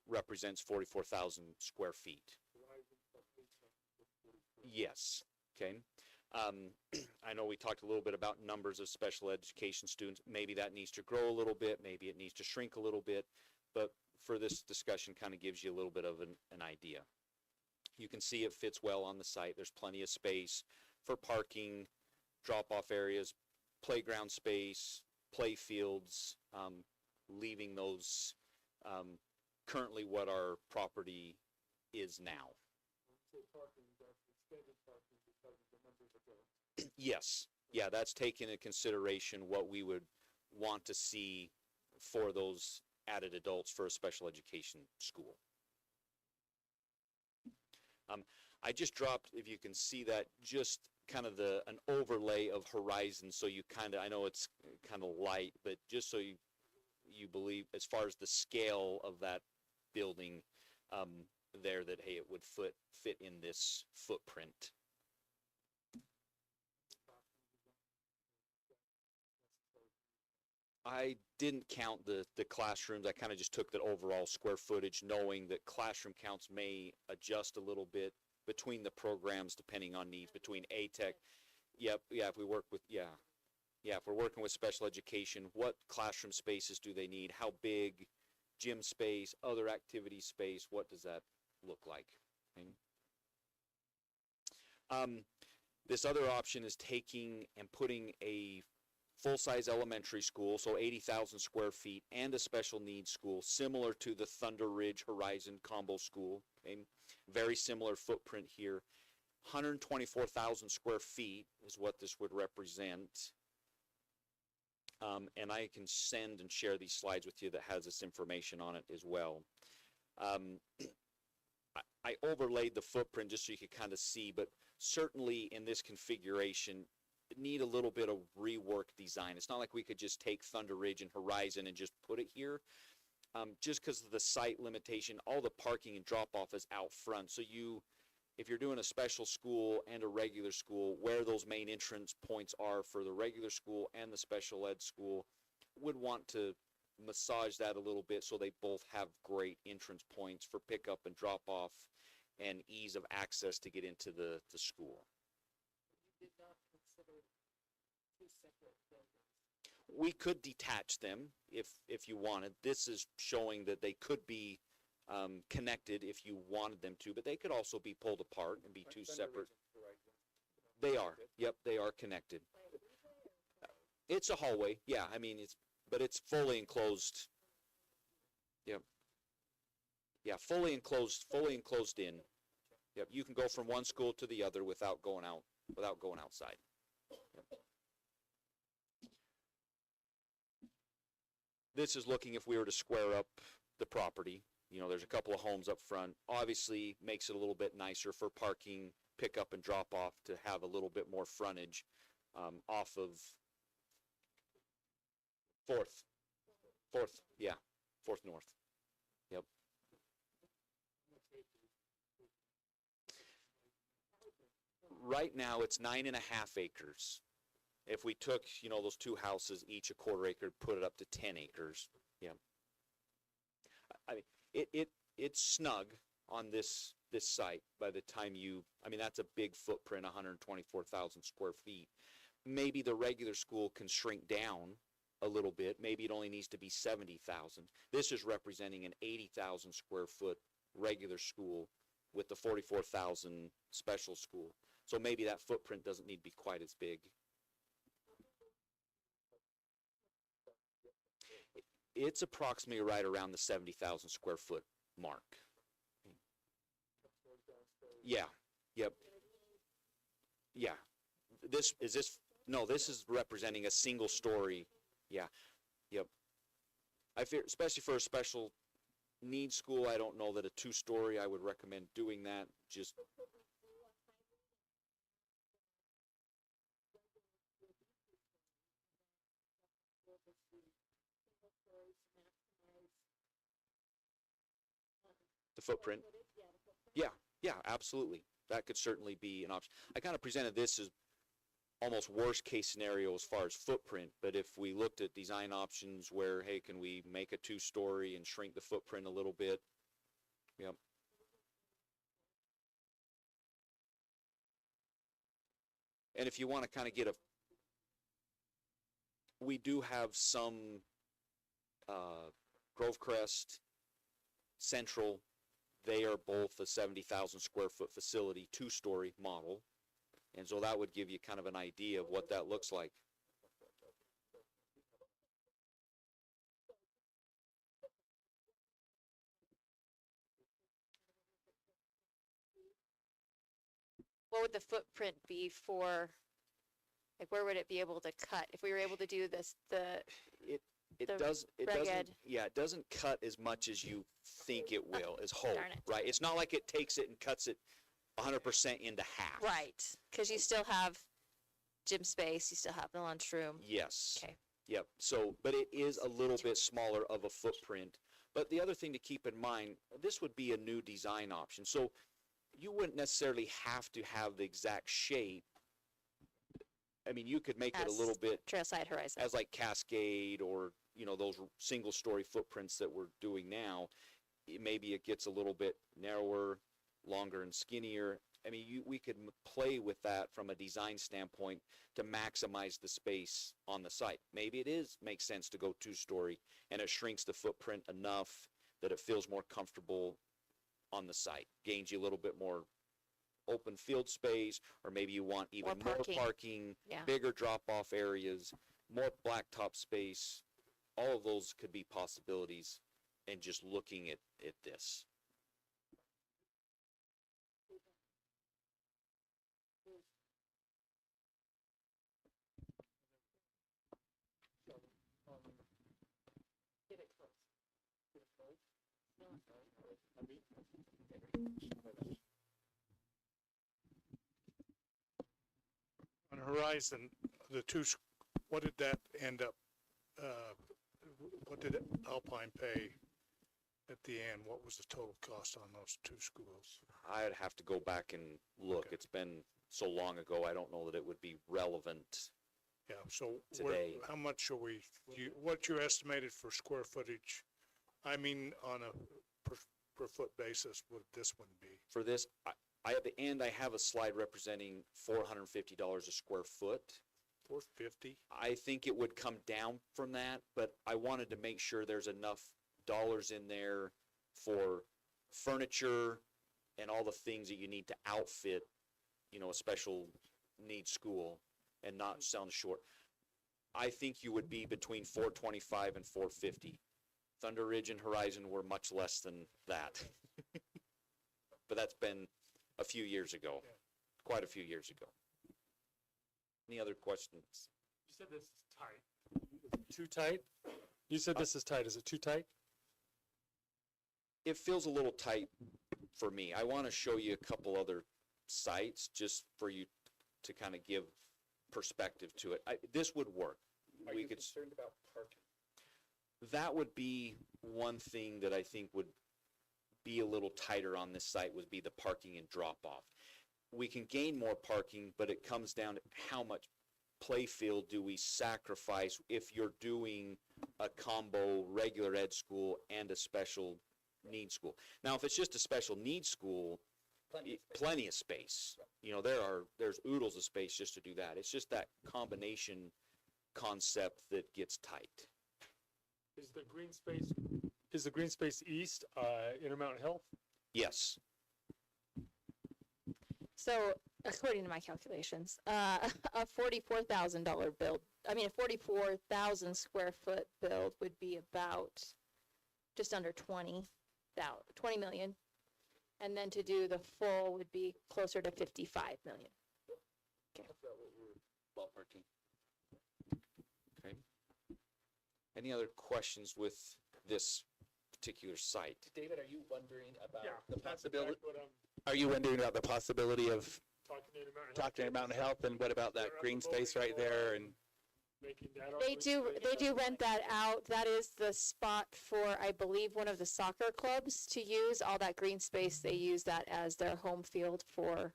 represents 44,000 square feet. Yes, okay. I know we talked a little bit about numbers of special education students. Maybe that needs to grow a little bit, maybe it needs to shrink a little bit, but for this discussion kind of gives you a little bit of an idea. You can see it fits well on the site. There's plenty of space for parking, drop-off areas, playground space, play fields, leaving those currently what our property is now. Yes, yeah, that's taken into consideration what we would want to see for those added adults for a special education school. I just dropped, if you can see that, just kind of an overlay of horizon, so you kind of, I know it's kind of light, but just so you believe as far as the scale of that building there, that hey, it would fit in this footprint. I didn't count the classrooms. I kind of just took the overall square footage, knowing that classroom counts may adjust a little bit between the programs depending on needs, between ATEC. Yep, yeah, if we work with, yeah, if we're working with special education, what classroom spaces do they need? How big? Gym space, other activity space, what does that look like? Okay. This other option is taking and putting a full-size elementary school, so 80,000 square feet, and a special needs school, similar to the Thunder Ridge Horizon Combo School. Okay? Very similar footprint here. 124,000 square feet is what this would represent. And I can send and share these slides with you that has this information on it as well. I overlaid the footprint just so you could kind of see, but certainly in this configuration, need a little bit of rework design. It's not like we could just take Thunder Ridge and Horizon and just put it here. Just because of the site limitation, all the parking and drop-off is out front. So if you're doing a special school and a regular school, where those main entrance points are for the regular school and the special ed school, would want to massage that a little bit so they both have great entrance points for pickup and drop-off and ease of access to get into the school. We could detach them if you wanted. This is showing that they could be connected if you wanted them to, but they could also be pulled apart and be two separate. They are. Yep, they are connected. It's a hallway. Yeah, I mean but it's fully enclosed. Yep. Yeah, fully enclosed in. Yep, you can go from one school to the other without going outside. Yep. This is looking if we were to square up the property. You know, there's a couple of homes up front. Obviously makes it a little bit nicer for parking, pickup and drop off to have a little bit more frontage off of Fourth, yeah, Fourth North. Yep. Right now it's 9.5 acres. If we took, you know, those two houses, each a quarter acre, put it up to 10 acres. Yeah. I mean, it's snug on this site by the time that's a big footprint, 124,000 square feet. Maybe the regular school can shrink down a little bit. Maybe it only needs to be 70,000. This is representing an 80,000 square foot regular school with the 44,000 special school. So maybe that footprint doesn't need to be quite as big. It's approximately right around the 70,000 square foot mark. Yeah. Yep. Yeah. This is representing a single story. Yeah. Yep. I fear, especially for a special needs school, I don't know that a 2-story, I would recommend doing that. Just the footprint. Yeah, absolutely. That could certainly be an option. I kind of presented this as almost worst case scenario as far as footprint, but if we looked at design options where, hey, can we make a 2-story and shrink the footprint a little bit? Yep. And if you want to kind of get we do have some Grovecrest, Central, they are both a 70,000 square foot facility, 2-story model. And so that would give you kind of an idea of what that looks like. What would the footprint be for, like, where would it be able to cut? If we were able to do this, It doesn't cut as much as you think it will, as whole, Darn it. right? It's not like it takes it and cuts it 100% into half. Right, because you still have gym space, you still have the lunchroom. Yes. Okay. Yep. So, but it is a little bit smaller of a footprint. But the other thing to keep in mind, this would be a new design option. So you wouldn't necessarily have to have the exact shape. I mean, you could make it a As little bit Trailside Horizon. as like Cascade or, those single story footprints that we're doing now. Maybe it gets a little bit narrower, longer and skinnier. I mean, we could play with that from a design standpoint to maximize the space on the site. Maybe it makes sense to go 2-story and it shrinks the footprint enough that it feels more comfortable on the site, gains you a little bit more open field space, or maybe you want even More more parking. parking, Yeah. bigger drop-off areas, more blacktop space. All of those could be possibilities, and just looking at this. On Horizon, what did that end up, what did Alpine pay at the end? What was the total cost on those 2 schools? I'd have to go back and look. Okay. It's been so long ago, I don't know that it would be relevant. Yeah, so Today. how much are what you estimated for square footage? I mean, on a per foot basis, would this one be? For this, I at the end, I have a slide representing $450 a square foot. 450? I think it would come down from that, but I wanted to make sure there's enough dollars in there for furniture and all the things that you need to outfit, a special needs school and not sound short. I think you would be between 425 and 450. Thunder Ridge and Horizon were much less than that. But that's been a few years ago, quite a few years ago. Any other questions? You said this is tight. Too tight? You said this is tight. Is it too tight? It feels a little tight for me. I want to show you a couple other sites just for you to kind of give perspective to it. This would work. We could. Concerned about parking? That would be one thing that I think would be a little tighter on this site, would be the parking and drop off. We can gain more parking, but it comes down to how much playfield do we sacrifice if you're doing a combo regular ed school and a special needs school. Now, if it's just a special needs school, plenty of space. There's oodles of space just to do that. It's just that combination concept that gets tight. Is the green space east, Intermountain Health? Yes. So, according to my calculations, a $44,000 build, a 44,000 square foot build would be about just under 20 million. And then to do the full would be closer to 55 million. Ballparking. Okay. Any other questions with this particular site? David, are you wondering about the That's possibility? exactly what I'm Are you wondering about the possibility of talking to Intermountain Health. talking to Mountain Health, and what about that They're green on the space right voting there? board. And Making that our They green space. do rent that out. That is the spot for, I believe, one of the soccer clubs to use. All that green space, they use that as their home field for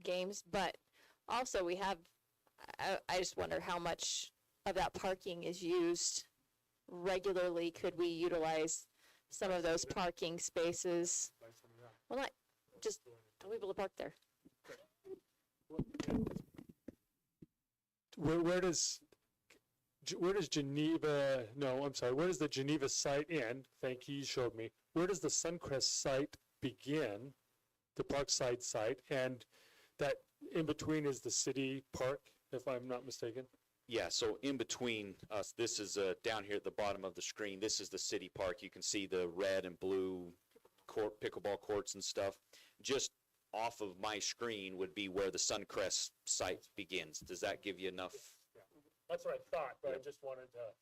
games. But also we have, I just wonder how much of that parking is used regularly. Could we utilize some of those parking spaces? Well, not just tell people to park there. Where does Geneva, no, I'm sorry, where does the Geneva site end? Thank you, you showed me. Where does the Suncrest site begin, the Parkside site, and that in between is the city park, if I'm not mistaken? Yeah, so in between us, this is down here at the bottom of the screen. This is the city park. You can see the red and blue pickleball courts and stuff. Just off of my screen would be where the Suncrest site begins. Does that give you enough? That's what I thought, but I just wanted to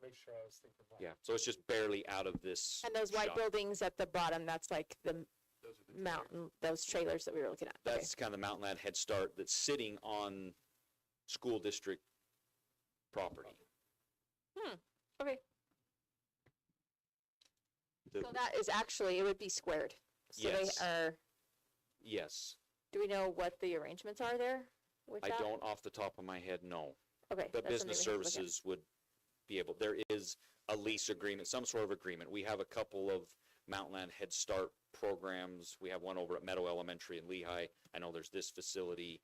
make sure I was thinking about it. Yeah, so it's just barely out of this And those white shot. buildings at the bottom, that's like the mountain, those trailers that we were looking at. Okay. That's kind of the Mountain Lad Head Start that's sitting on school district property. Okay. The- So that is actually, it would be squared. So Yes. they are, Yes, do we know what the arrangements are there with I that? don't off the top of my head, no. Okay. But that's business something we have to look at. services would be able, there is a lease agreement, some sort of agreement. We have a couple of Mountain Land Head Start programs. We have one over at Meadow Elementary in Lehigh. I know there's this facility.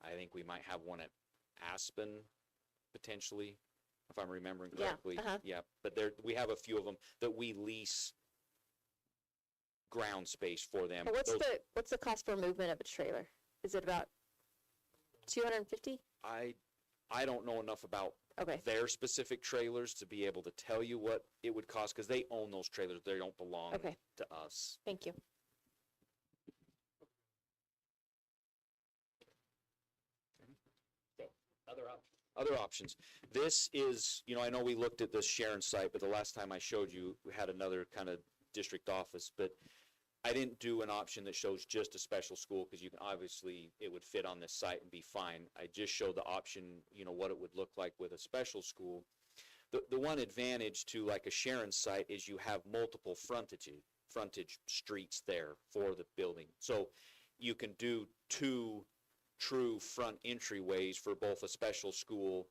I think we might have one at Aspen, potentially, if I'm remembering Yeah, correctly. uh-huh. Yeah, but there, we have a few of them that we lease ground space for them. But Those- what's the cost per movement of a trailer? Is it about 250? I don't know enough about Okay. their specific trailers to be able to tell you what it would cost, because they own those trailers. They don't belong Okay. to us. Thank you. Other options. This is, I know we looked at the Sharon site, but the last time I showed you, we had another kind of district office, but I didn't do an option that shows just a special school, because you can obviously, it would fit on this site and be fine. I just showed the option, what it would look like with a special school. The one advantage to like a Sharon site is you have multiple frontage streets there for the building. So you can do two true front entryways for both a special school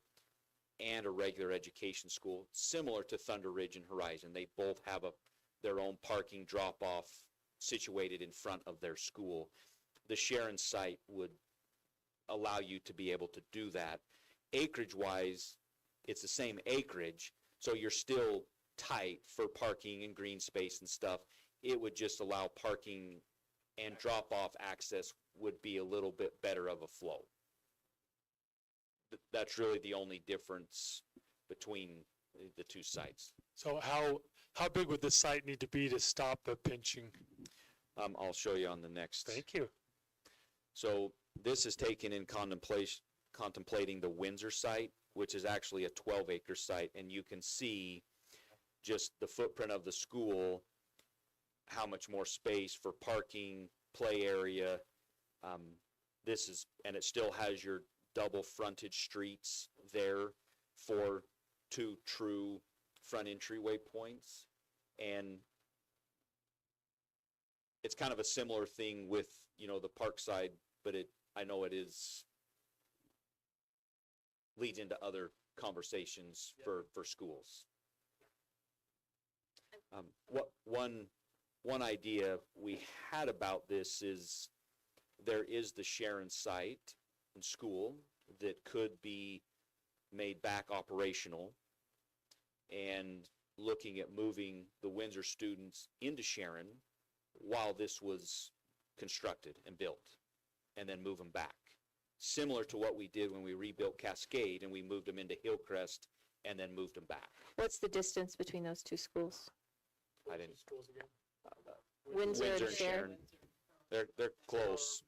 and a regular education school, similar to Thunder Ridge and Horizon. They both have their own parking drop-off situated in front of their school. The Sharon site would allow you to be able to do that. Acreage-wise, it's the same acreage, so you're still tight for parking and green space and stuff. It would just allow parking and drop-off access would be a little bit better of a flow. That's really the only difference between the two sites. So how big would the site need to be to stop the pinching? I'll show you on the next. Thank you. So this is taken in contemplating the Windsor site, which is actually a 12-acre site, and you can see just the footprint of the school, how much more space for parking, play area. And it still has your double frontage streets there for two true front entryway points. And it's kind of a similar thing with, the park side, but I know it leads into other conversations for schools. One idea we had about this is there is the Sharon site and school that could be made back operational, and looking at moving the Windsor students into Sharon while this was constructed and built, and then move them back. Similar to what we did when we rebuilt Cascade and we moved them into Hillcrest and then moved them back. What's the distance between those two schools? I didn't. Windsor and Sharon? They're close.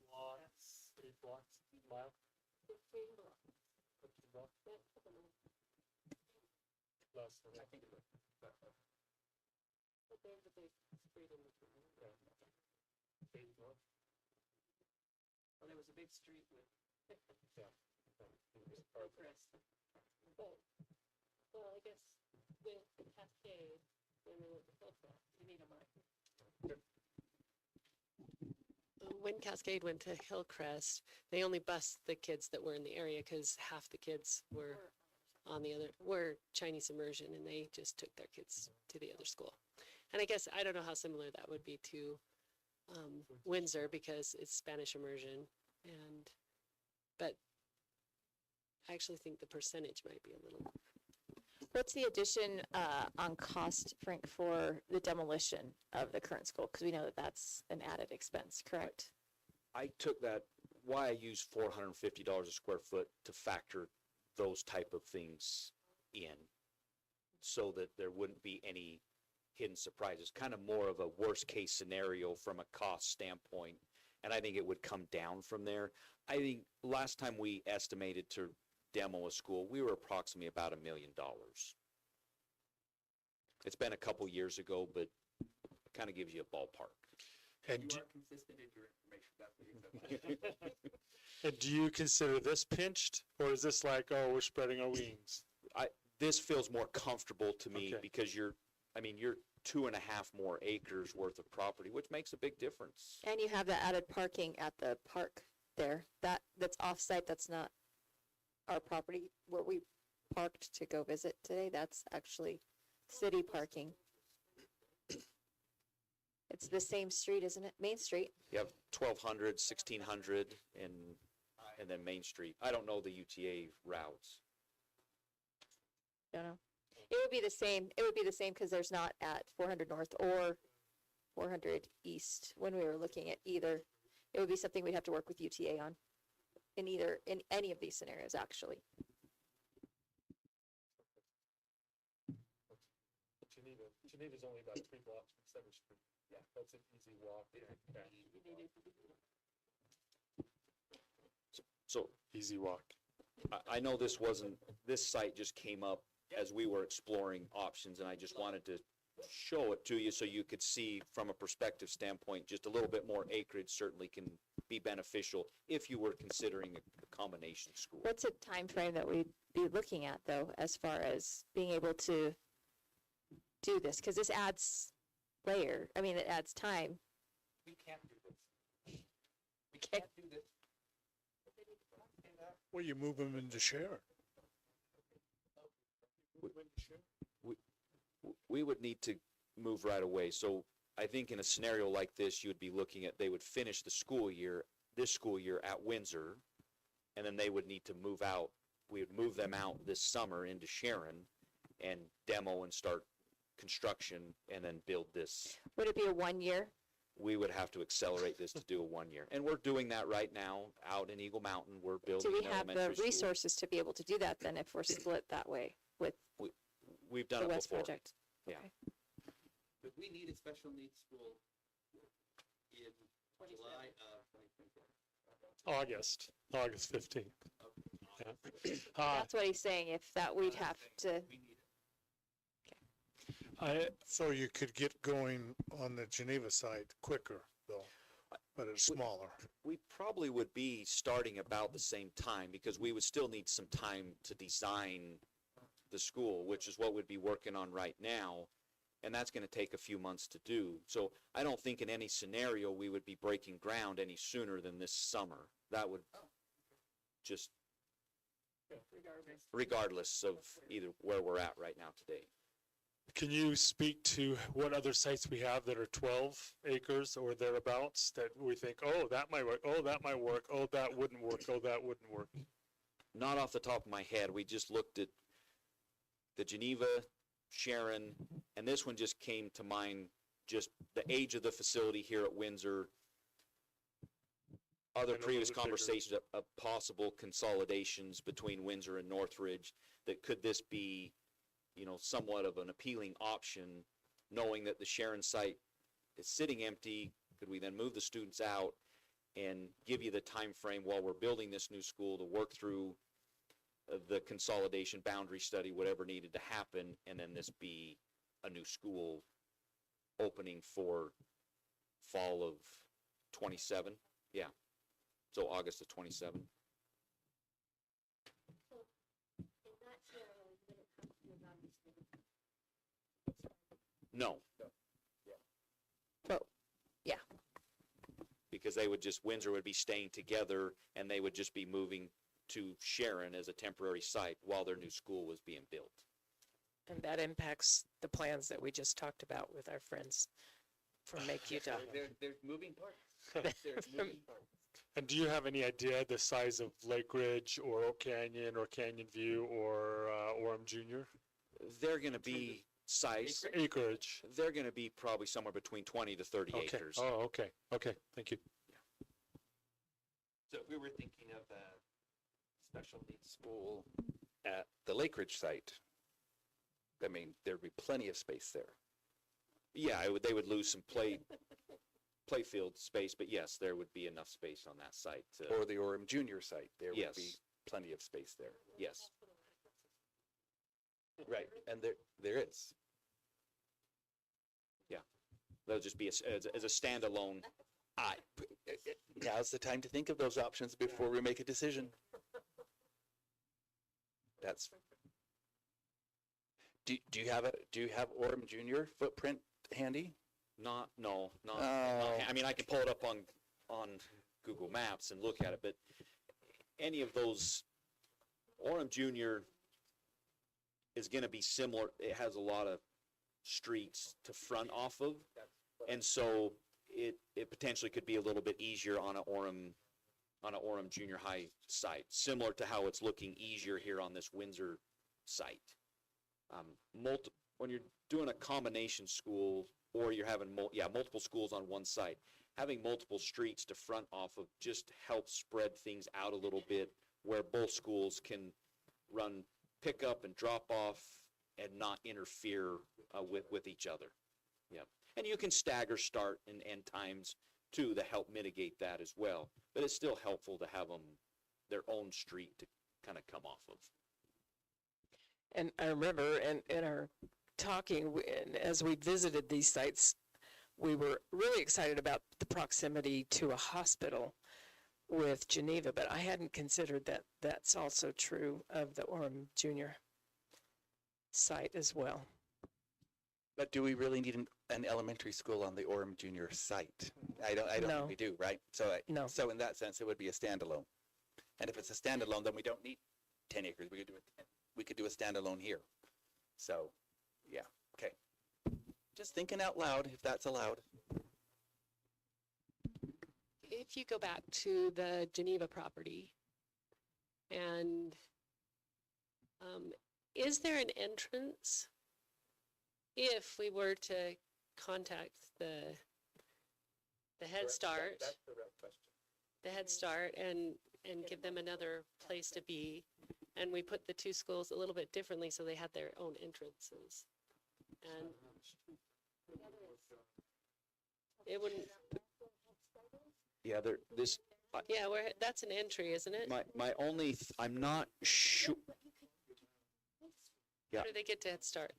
Well, there was a big street with. Well, I guess with Cascade, when they went to Hillcrest, you need a mic. When Cascade went to Hillcrest, they only bused the kids that were in the area because half the kids were were Chinese immersion, and they just took their kids to the other school. And I guess, I don't know how similar that would be to Windsor, because it's Spanish immersion, but I actually think the percentage might be a little. What's the addition on cost, Frank, for the demolition of the current school? Because we know that that's an added expense, correct? I took that, why I use $450 a square foot to factor those type of things in, so that there wouldn't be any hidden surprises, kind of more of a worst case scenario from a cost standpoint. And I think it would come down from there. I think last time we estimated to demo a school, we were approximately about $1 million. It's been a couple years ago, but it kind of gives you a ballpark. And do, consistent in your information. That's what you said. and do you consider this pinched, or is this like, oh, we're spreading our wings? This feels more comfortable to me Okay. because you're 2.5 more acres worth of property, which makes a big difference. And you have the added parking at the park there. That's off-site. That's not our property where we parked to go visit today. That's actually city parking. It's the same street, isn't it? Main Street. You have 1,200, 1,600, and then Main Street. I don't know the UTA routes. Don't know. It would be the same. It would be the same because there's not at 400 North or 400 East when we were looking at either. It would be something we'd have to work with UTA on in any of these scenarios, actually. Geneva's only about 3 blocks from Center Street. Yeah, that's an easy walk. So Easy walk. I know this site just came up as we were exploring options, and I just wanted to show it to you so you could see from a perspective standpoint, just a little bit more acreage certainly can be beneficial if you were considering a combination school. What's a time frame that we'd be looking at, though, as far as being able to do this? Because this adds it adds time. We can't do this. We can't do this. Well, you move them into Sharon. We would need to move right away. So I think in a scenario like this, you would be looking at, they would finish this school year at Windsor, and then they would need to move out. We would move them out this summer into Sharon and demo and start construction and then build this. Would it be a 1 year? We would have to accelerate this to do a 1 year. And we're doing that right now out in Eagle Mountain. We're building Do an we have elementary the school. resources to be able to do that then if we're split that way with We've done the it West before. project? Yeah. Okay. But we need a special needs school in July of 2024. August 15th. Yeah. That's what he's saying. If that, we'd have to. So you could get going on the Geneva site quicker, though, but it's smaller. We probably would be starting about the same time because we would still need some time to design the school, which is what we'd be working on right now. And that's going to take a few months to do. So I don't think in any scenario we would be breaking ground any sooner than this summer. That would just, regardless of either where we're at right now today. Can you speak to what other sites we have that are 12 acres or thereabouts that we think, oh, that might work, oh, that might work, oh, that wouldn't work, oh, that wouldn't work? Not off the top of my head. We just looked at the Geneva, Sharon, and this one just came to mind, just the age of the facility here at Windsor. Other And a previous little bit bigger. conversations of possible consolidations between Windsor and Northridge, that could this be, somewhat of an appealing option, knowing that the Sharon site is sitting empty? Could we then move the students out and give you the time frame while we're building this new school to work through the consolidation boundary study, whatever needed to happen, and then this be a new school opening for fall of 27? Yeah. So August of 27. No. But yeah, Because they would Windsor would be staying together and they would just be moving to Sharon as a temporary site while their new school was being built. And that impacts the plans that we just talked about with our friends from Make Utah. There's moving parts. There's moving parts. And do you have any idea the size of Lake Ridge or Oak Canyon or Canyon View or Orem Junior? They're going to be size. Acreage. They're going to be probably somewhere between 20 to 30 Okay. acres. Oh, okay. Okay. Thank you. So if we were thinking of a special needs school at the Lake Ridge site, I mean, there'd be plenty of space there. Yeah, they would lose some playfield space, but yes, there would be enough space on that site. Or the Orem Junior site, there would be Yes. plenty of space there. Yes. Right, and there is. Yeah. They'll just be as a standalone. I, now's the time to think of those options before we make a decision. That's. Do you have Orem Junior footprint handy? Not, no, not, Oh. I mean, I can pull it up on Google Maps and look at it, but any of those, Orem Junior is gonna be similar. It has a lot of streets to front off of. And so it potentially could be a little bit easier on a Orem Junior High site, similar to how it's looking easier here on this Windsor site. When you're doing a combination school, or you're having multiple schools on one site, having multiple streets to front off of just helps spread things out a little bit, where both schools can run pick up and drop off and not interfere with each other. Yeah, and you can stagger start and end times too to help mitigate that as well. But it's still helpful to have them their own street to kind of come off of. And I remember in our talking, and as we visited these sites, we were really excited about the proximity to a hospital with Geneva, but I hadn't considered that that's also true of the Orem Junior site as well. But do we really need an elementary school on the Orem Junior site? I don't No. think we do, right? So No. So in that sense, it would be a standalone. And if it's a standalone, then we don't need 10 acres. We could do a standalone here. So, yeah, okay. Just thinking out loud, if that's allowed. If you go back to the Geneva property, and is there an entrance if we were to contact the Head Start? That's the real question. The Head Start and give them another place to be, and we put the two schools a little bit differently so they had their own entrances, and it wouldn't. Yeah, That's an entry, isn't it? my only I'm not sure. How do they get to Head Start?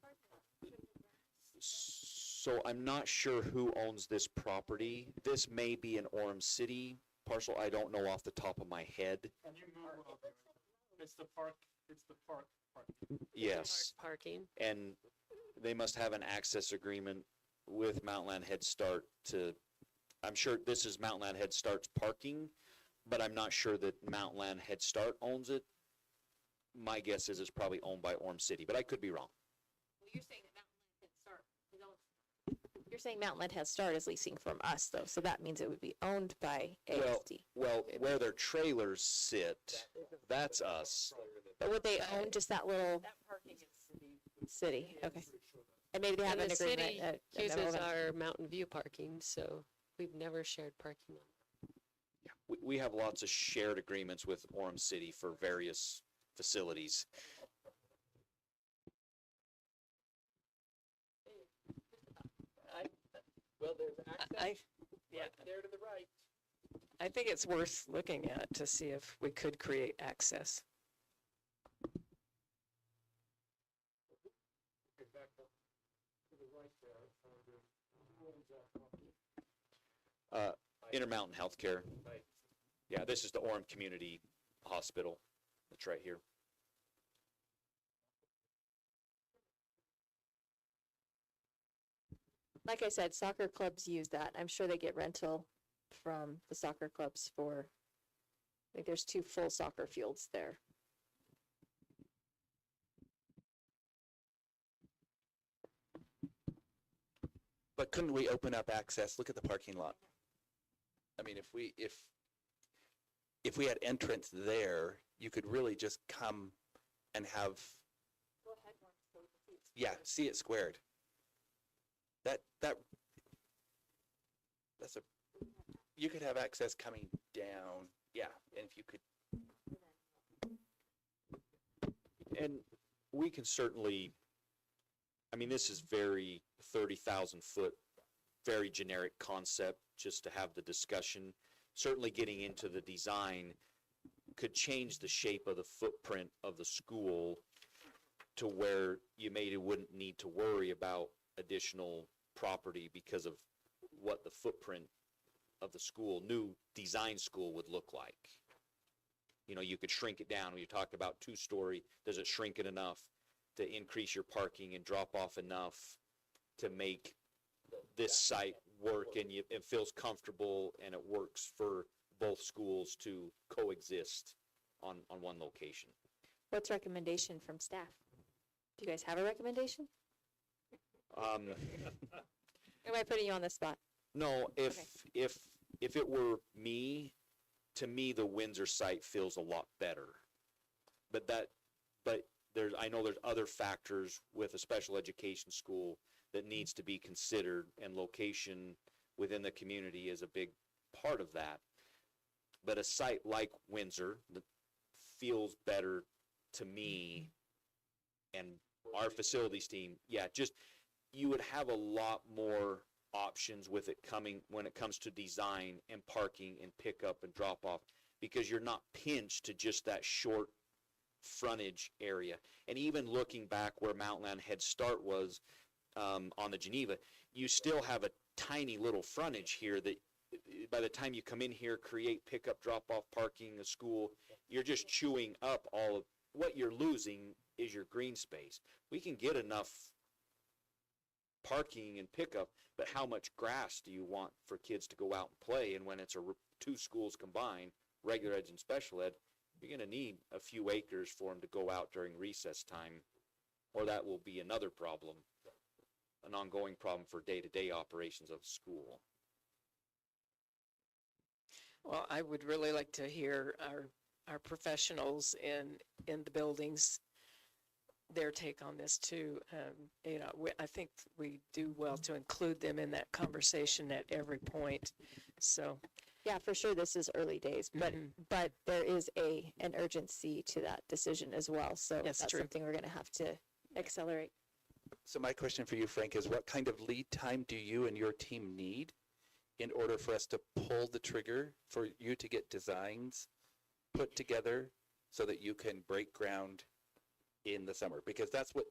So I'm not sure who owns this property. This may be an Orem City parcel. I don't know off the top of my head. It's the park. Yes, Parking. and they must have an access agreement with Mountainland Head Start to. I'm sure this is Mountainland Head Start's parking, but I'm not sure that Mountainland Head Start owns it. My guess is it's probably owned by Orem City, but I could be wrong. Well, you're saying Mountainland Head Start is leasing from us, though, so that means it would be owned by ASD. Well, where their trailers sit, that's us. But would they own just that little city? Okay. And maybe they have And an the agreement. city that uses never- our Mountain View parking, so we've never shared parking. We have lots of shared agreements with Orem City for various facilities. Well, there's access Yeah. right there to the right. I think it's worth looking at to see if we could create access. Intermountain Healthcare. Yeah, this is the Orem Community Hospital. That's right here. Like I said, soccer clubs use that. I'm sure they get rental from the soccer clubs for, I think there's 2 full soccer fields there. But couldn't we open up access? Look at the parking lot. I mean, if we had entrance there, you could really just come and have. Yeah, see it squared. That's a. You could have access coming down. Yeah, and if you could. And we can certainly, I mean, this is very 30,000 foot, very generic concept, just to have the discussion. Certainly getting into the design could change the shape of the footprint of the school to where you maybe wouldn't need to worry about additional property because of what the footprint of the school, new design school would look like. You know, you could shrink it down. When you talked about 2-story, does it shrink it enough to increase your parking and drop off enough to make this site work and it feels comfortable and it works for both schools to coexist on one location? What's recommendation from staff? Do you guys have a recommendation? Um, Or am I putting you on the spot? no, if it were me, to me, the Windsor site feels a lot better. But I know there's other factors with a special education school that needs to be considered, and location within the community is a big part of that. But a site like Windsor that feels better to me and our facilities team, you would have a lot more options with it coming when it comes to design and parking and pickup and drop off, because you're not pinched to just that short frontage area. And even looking back where Mountainland Head Start was on the Geneva, you still have a tiny little frontage here that by the time you come in here, create pickup, drop off, parking, a school, you're just chewing up all of what you're losing is your green space. We can get enough parking and pickup, but how much grass do you want for kids to go out and play? And when it's two schools combined, regular ed and special ed, you're going to need a few acres for them to go out during recess time, or that will be another problem, an ongoing problem for day-to-day operations of the school. Well, I would really like to hear our professionals in the buildings, their take on this too. I think we do well to include them in that conversation at every point. So, Yeah, for sure, this is early days, but there is an urgency to that decision as well. So Yes, that's true. something we're going to have to accelerate. So my question for you, Frank, is what kind of lead time do you and your team need in order for us to pull the trigger for you to get designs put together so that you can break ground in the summer? Because that's what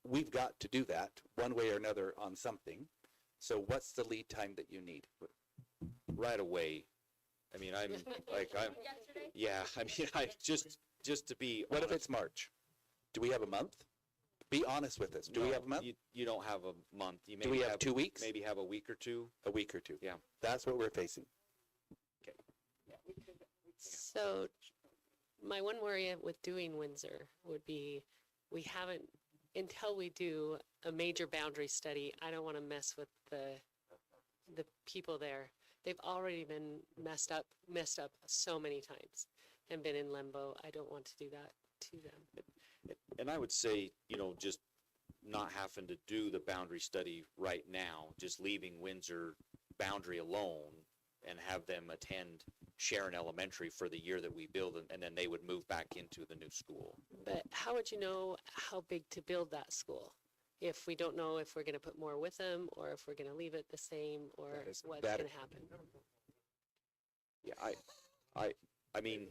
we've got to do, that one way or another on something. So what's the lead time that you need? Right away. I mean, I just to be What if honest, it's March? Do we have a month? Be honest with us. Do we no, have a month? You don't have a month. You Do we have 2 weeks? Maybe have a week or two. A week or two. Yeah. That's what we're facing. So my one worry with doing Windsor would be we haven't, until we do a major boundary study, I don't want to mess with the people there. They've already been messed up so many times and been in limbo. I don't want to do that to them. And I would say, just not having to do the boundary study right now, just leaving Windsor boundary alone and have them attend Sharon Elementary for the year that we build, and then they would move back into the new school. But how would you know how big to build that school if we don't know if we're going to put more with them or if we're going to leave it the same or what's going to happen? Yeah, I mean,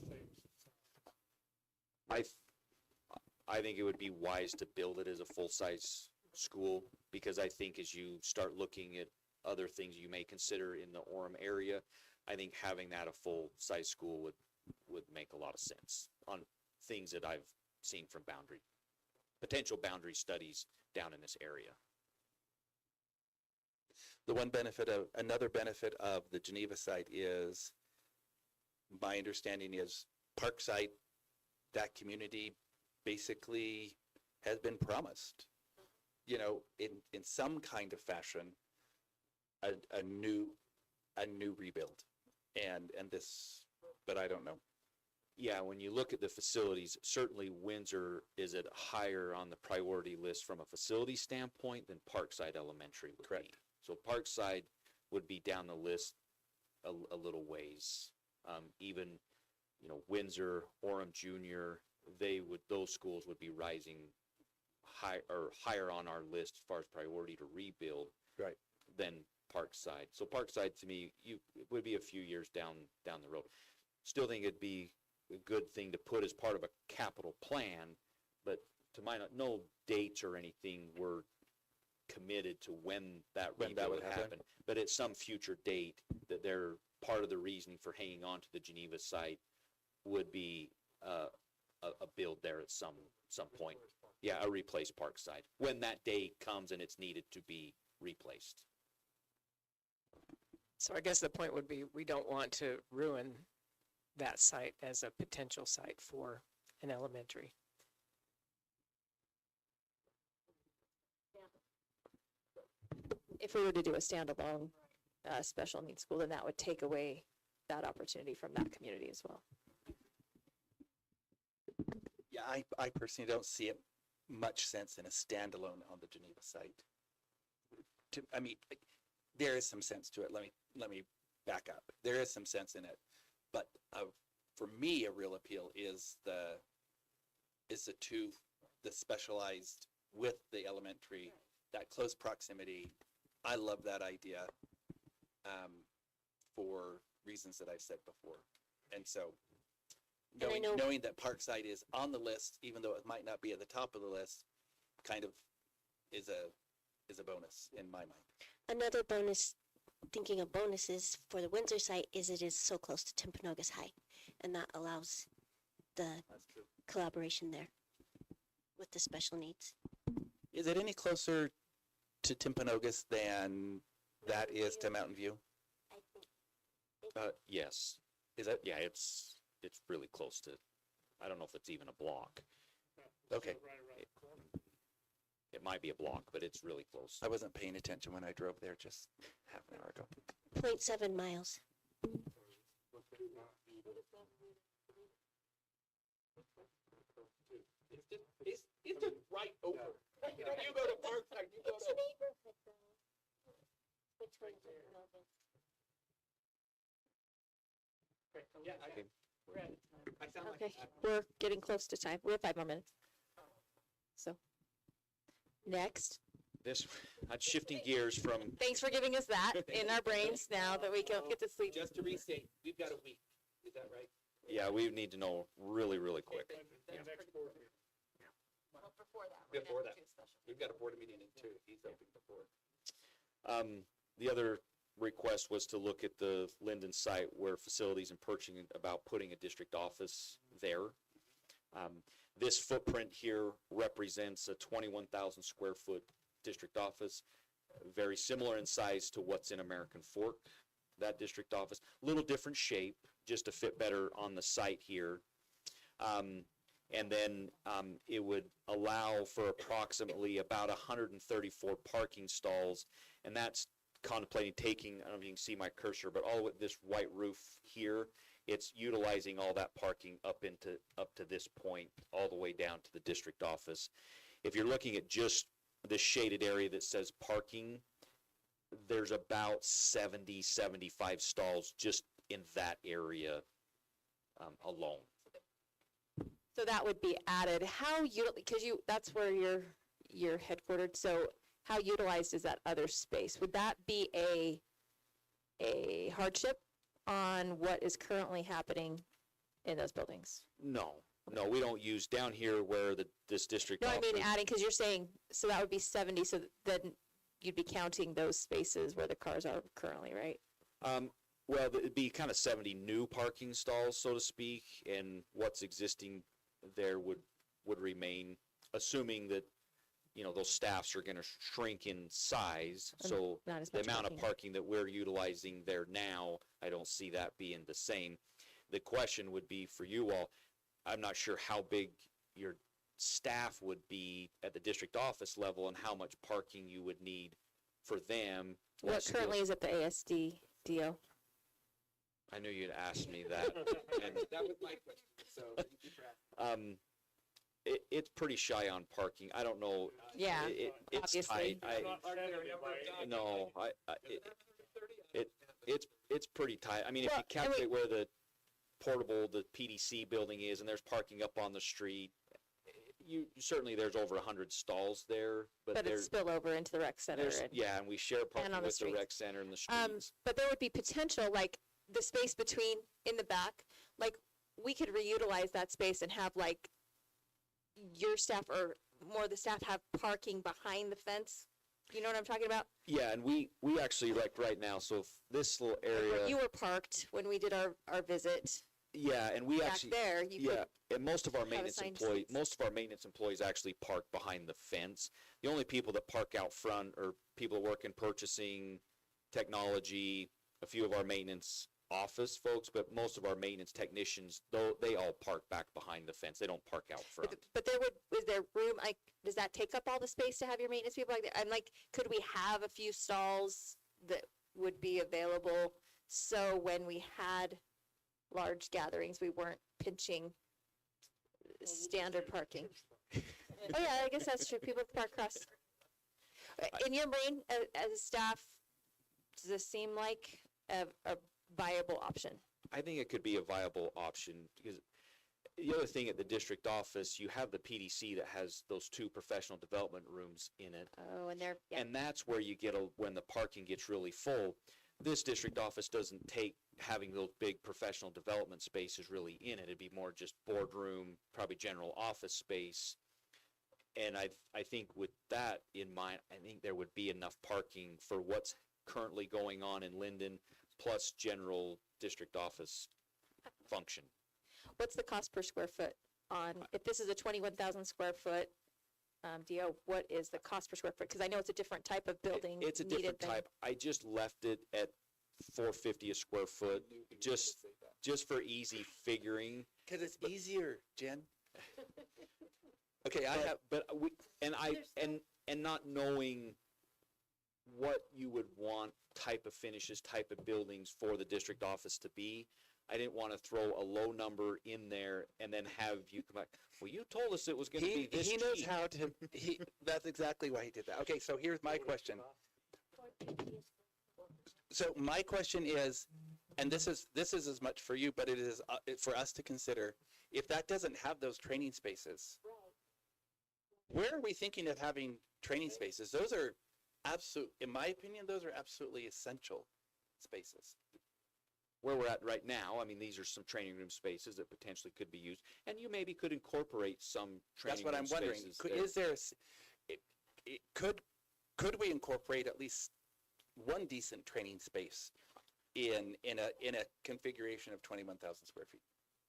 I think it would be wise to build it as a full-size school, because I think as you start looking at other things you may consider in the Orem area, I think having that a full-size school would make a lot of sense on things that I've seen from potential boundary studies down in this area. Another benefit of the Geneva site is, my understanding is Parkside, that community basically has been promised, in some kind of fashion, a new rebuild, and this, but I don't know. Yeah, when you look at the facilities, certainly Windsor is at higher on the priority list from a facility standpoint than Parkside Elementary would Correct. be. So Parkside would be down the list a little ways. Even, Windsor, Orem Junior, those schools would be rising higher on our list as far as priority to rebuild. Right. Than Parkside. So Parkside, to me, it would be a few years down the road. Still think it'd be a good thing to put as part of a capital plan, but to my knowledge, no dates or anything were committed to when that When that rebuild would would happen. happen. But at some future date, that they're, part of the reasoning for hanging on to the Geneva site would be a build there at some point. Yeah, a replaced park site, when that day comes and it's needed to be replaced. So I guess the point would be, we don't want to ruin that site as a potential site for an elementary. If we were to do a standalone special needs school, then that would take away that opportunity from that community as well. Yeah, I personally don't see it much sense in a standalone on the Geneva site. I mean, there is some sense to it. Let me back up. There is some sense in it, but for me, a real appeal is the specialized with the elementary, that close proximity. I love that idea for reasons that I've said before, and so. And I know- Knowing that Parkside is on the list, even though it might not be at the top of the list, kind of is a bonus in my mind. Another bonus, thinking of bonuses for the Windsor site, is it is so close to Timpanogos High, and that allows the That's true. collaboration there with the special needs. Is it any closer to Timpanogos than that is to Mountain View? Yes. Is it? Yeah, it's really close to, I don't know if it's even a block. Okay. It might be a block, but it's really close. I wasn't paying attention when I drove there just half an hour ago. 0.7 miles. It's just right over. You go to Parkside, you go It's a neighborhood though. Between Timpanogos. Yeah, Okay. I sound like. Okay, we're getting close to time. We have 5 more minutes. So, next. I'm shifting gears from, Thanks for giving us that in our brains now that we can get to sleep. Just to restate, we've got a week. Is that right? yeah, we need to know really, really quick. Before that. We've got a board meeting in 2. He's open before. The other request was to look at the Linden site where facilities and purchasing about putting a district office there. This footprint here represents a 21,000 square foot district office, very similar in size to what's in American Fork, that district office. Little different shape, just to fit better on the site here. And then it would allow for approximately about 134 parking stalls, and that's contemplating taking, I don't know if you can see my cursor, but all with this white roof here, it's utilizing all that parking up to this point, all the way down to the district office. If you're looking at just this shaded area that says parking, there's about 70, 75 stalls just in that area alone. So that would be added. How you, because that's where you're headquartered. So how utilized is that other space? Would that be a hardship on what is currently happening in those buildings? No, we don't use down here where this district No, I mean office- adding, because you're saying, so that would be 70, so then you'd be counting those spaces where the cars are currently, right? Well, it'd be kind of 70 new parking stalls, so to speak, and what's existing there would remain, assuming that, those staffs are going to shrink in size. And So not as the much amount of parking. parking that we're utilizing there now, I don't see that being the same. The question would be for you all, I'm not sure how big your staff would be at the district office level and how much parking you would need for them. What That's still- currently is at the ASD DO? I knew you'd ask me that. And That was my question, so thank you for asking. it's pretty shy on parking. I don't know. Yeah, It's obviously. tight. No, it's pretty tight. I mean, if Well, you and we- calculate where the PDC building is and there's parking up on the street, certainly there's over 100 stalls there, but But it's spill over into the rec center. there's, and- yeah, and we share parking on the with the streets. rec center and the streets. But there would be potential, like the space between in the back, like we could reutilize that space and have like your staff or more of the staff have parking behind the fence You know what I'm talking about? Yeah, and we actually, like, right now, so if this little Where area, you were parked when we did our visit yeah, and we back actually, there. You yeah, and most of our maintenance assigned employees, seats. most of our maintenance employees actually park behind the fence. The only people that park out front are people that work in purchasing, technology, a few of our maintenance office folks, but most of our maintenance technicians, though, they all park back behind the fence. They don't park out front. But is there room, like, does that take up all the space to have your maintenance people like that? I'm like, could we have a few stalls that would be available so when we had large gatherings, we weren't pinching standard parking? Oh yeah, I guess that's true. People park across. In your brain, as a staff, does this seem like a viable option? I think it could be a viable option because the other thing at the district office, you have the PDC that has those 2 professional development rooms in it. Oh, and they're, yeah. And that's where you get when the parking gets really full. This district office doesn't take having those big professional development spaces really in it. It'd be more just boardroom, probably general office space. And I think with that in mind, I think there would be enough parking for what's currently going on in Linden, plus general district office function. What's the cost per square foot on, if this is a 21,000 square foot DO, what is the cost per square foot? Because I know it's a different type of building. It's a needed different than- type. I just left it at $450 a square foot, just for easy figuring. Because it's easier, Jen. Okay, I have, But we, and not knowing what you would want type of finishes, type of buildings for the district office to be, I didn't want to throw a low number in there and then have you come back, well, you told us it was going to be this he knows cheap. how to, that's exactly why he did that. Okay, so here's my question. So my question is, and this is as much for you, but it is for us to consider, if that doesn't have those training spaces, where are we thinking of having training spaces? Those are in my opinion, those are absolutely essential spaces. Where we're at right now, I mean, these are some training room spaces that potentially could be used, and you maybe could incorporate some That's training what room I'm wondering. spaces Is there, could we incorporate at least one decent training space in a configuration of 21,000 square feet?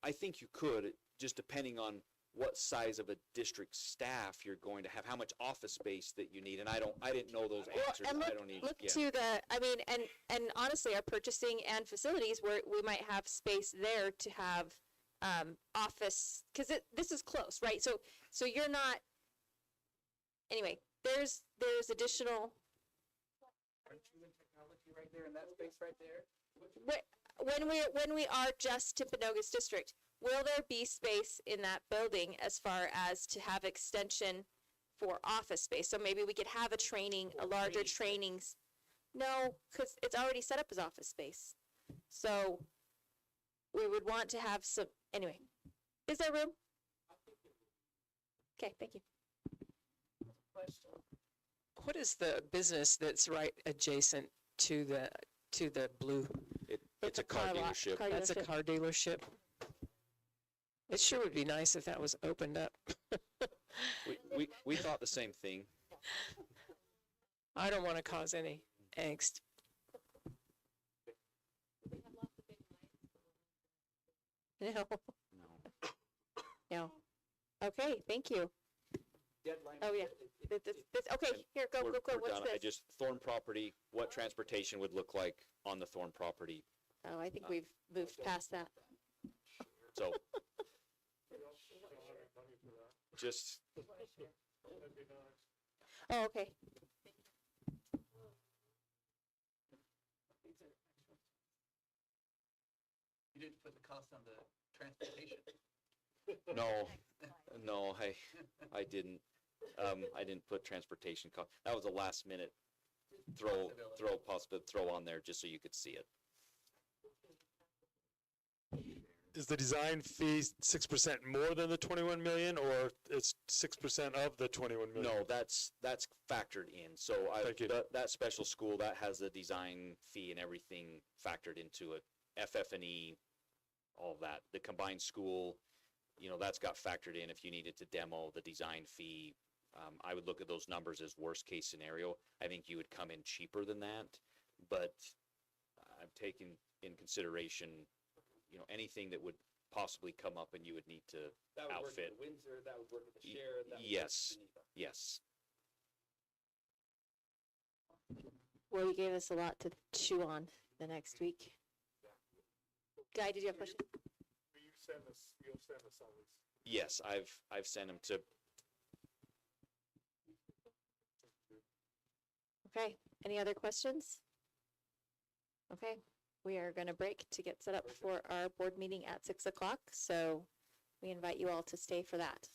I think you could, just depending on what size of a district staff you're going to have, how much office space that you need, and I didn't know those answers. And I don't need. look Yeah. to the, I mean, and honestly, our purchasing and facilities, where we might have space there to have office, because this is close, right? So you're not, anyway, there's additional. Aren't you in technology right there in that space right there? When we are just Timpanogos district, will there be space in that building as far as to have extension for office space? So maybe we could have a larger trainings. No, because it's already set up as office space. So we would want to have some, anyway. Is there room? Okay, thank you. What is the business that's right adjacent to the blue? It's a car lot, dealership. That's a car dealership. It sure would be nice if that was opened up. We thought the same thing. I don't want to cause any angst. No, No. no. Okay, thank you. Oh, yeah. Okay, here, go. We're What's done. I this? just, Thorn property, what transportation would look like on the Thorn property. Oh, I think we've moved past that. So just, Oh, okay. You didn't put the cost on the transportation. no, I didn't. I didn't put transportation cost. That was a last minute throw on there just so you could see it. Is the design fee 6% more than the 21 million, or it's 6% of the 21 million? No, that's factored in. So Thank you. that special school, that has the design fee and everything factored into it. FF&E, all of that. The combined school, that's got factored in if you needed to demo, the design fee I would look at those numbers as worst case scenario. I think you would come in cheaper than that, but I'm taking in consideration, anything that would possibly come up and you would need to That would work outfit. at the Windsor, that would work at the Share, that would work at Yes, Geneva. yes. Well, you gave us a lot to chew on the next week. Guy, did you have a question? You'll send us all these. Yes, I've sent them to. Okay, any other questions? Okay, we are going to break to get set up for our board meeting at 6 o'clock. So we invite you all to stay for that.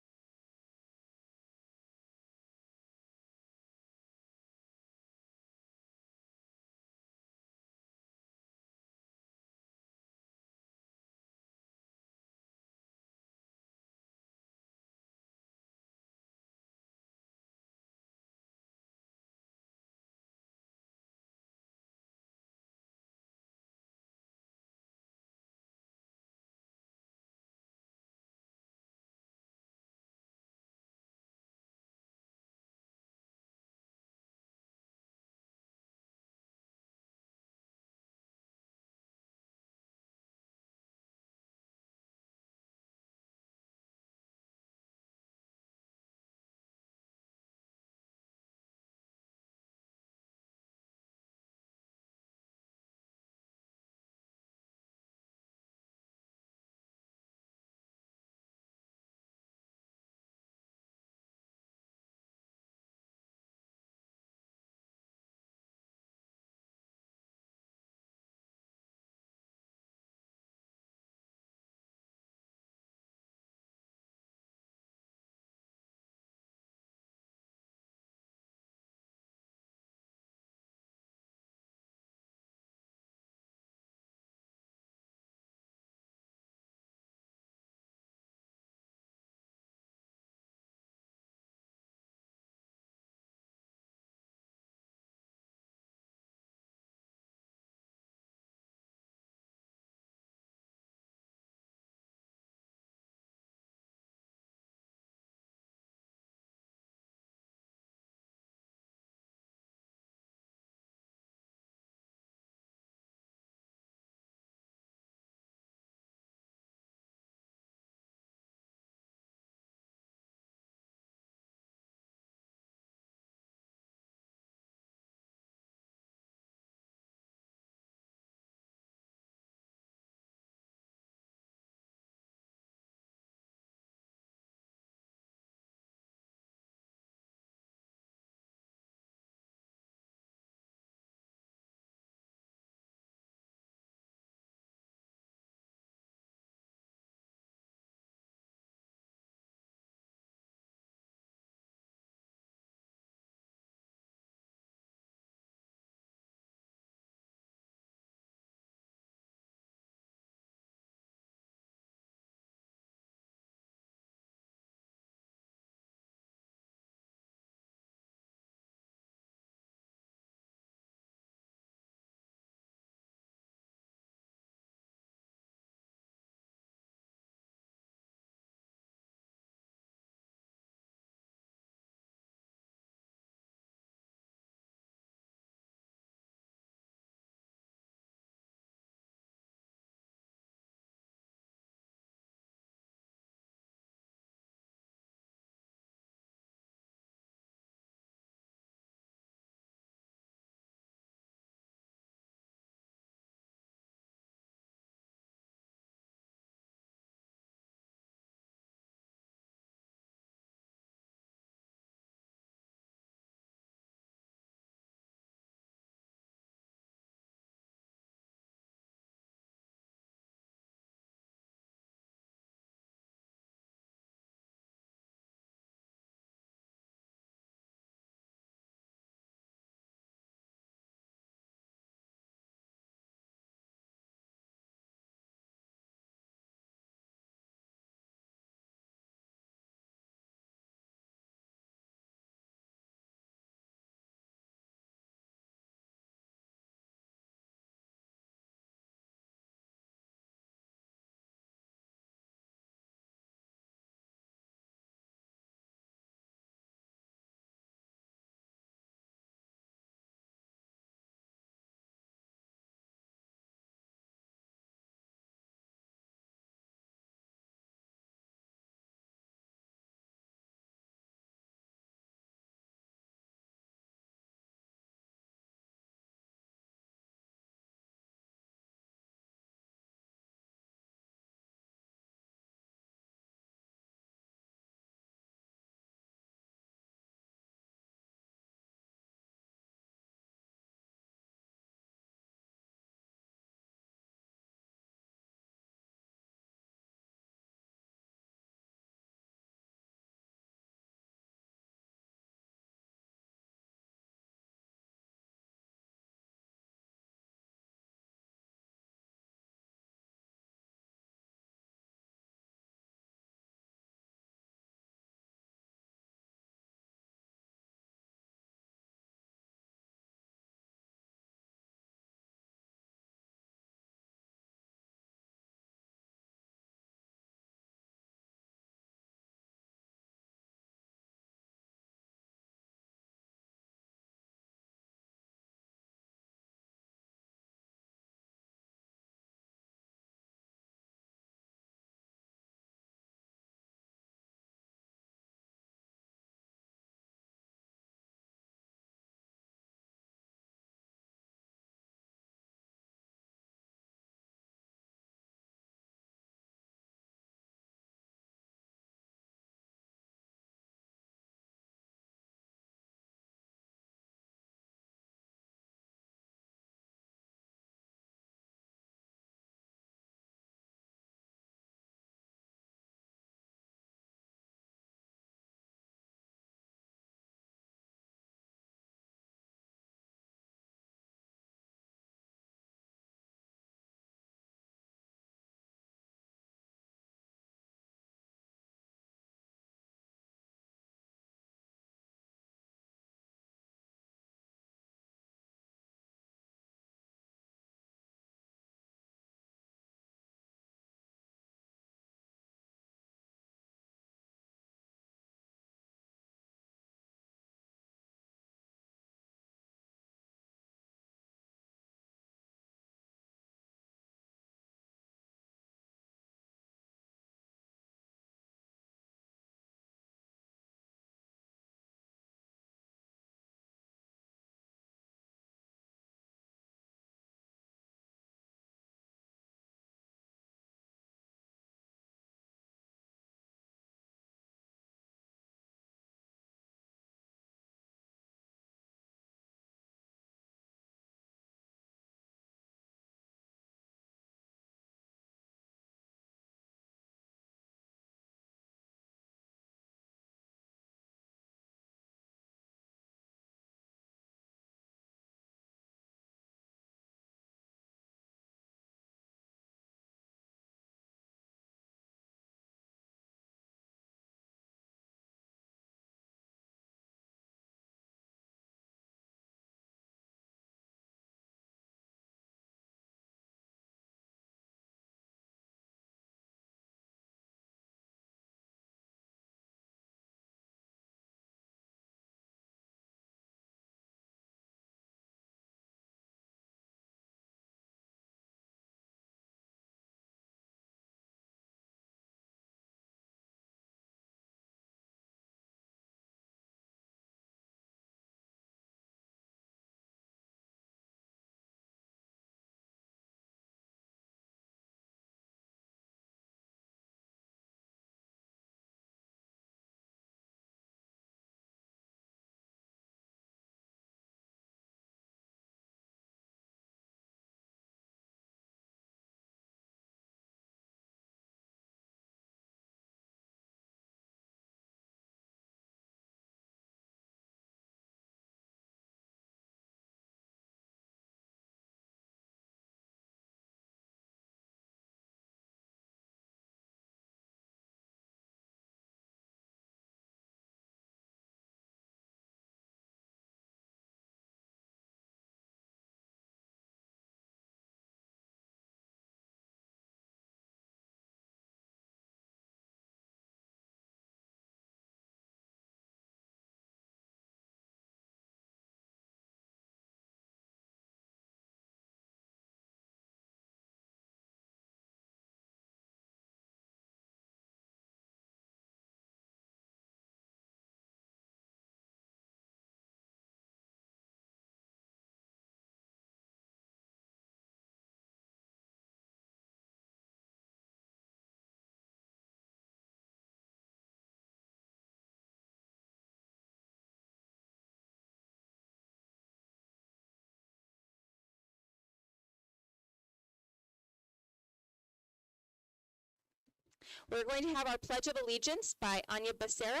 We're going to have our Pledge of Allegiance by Anya Becerra.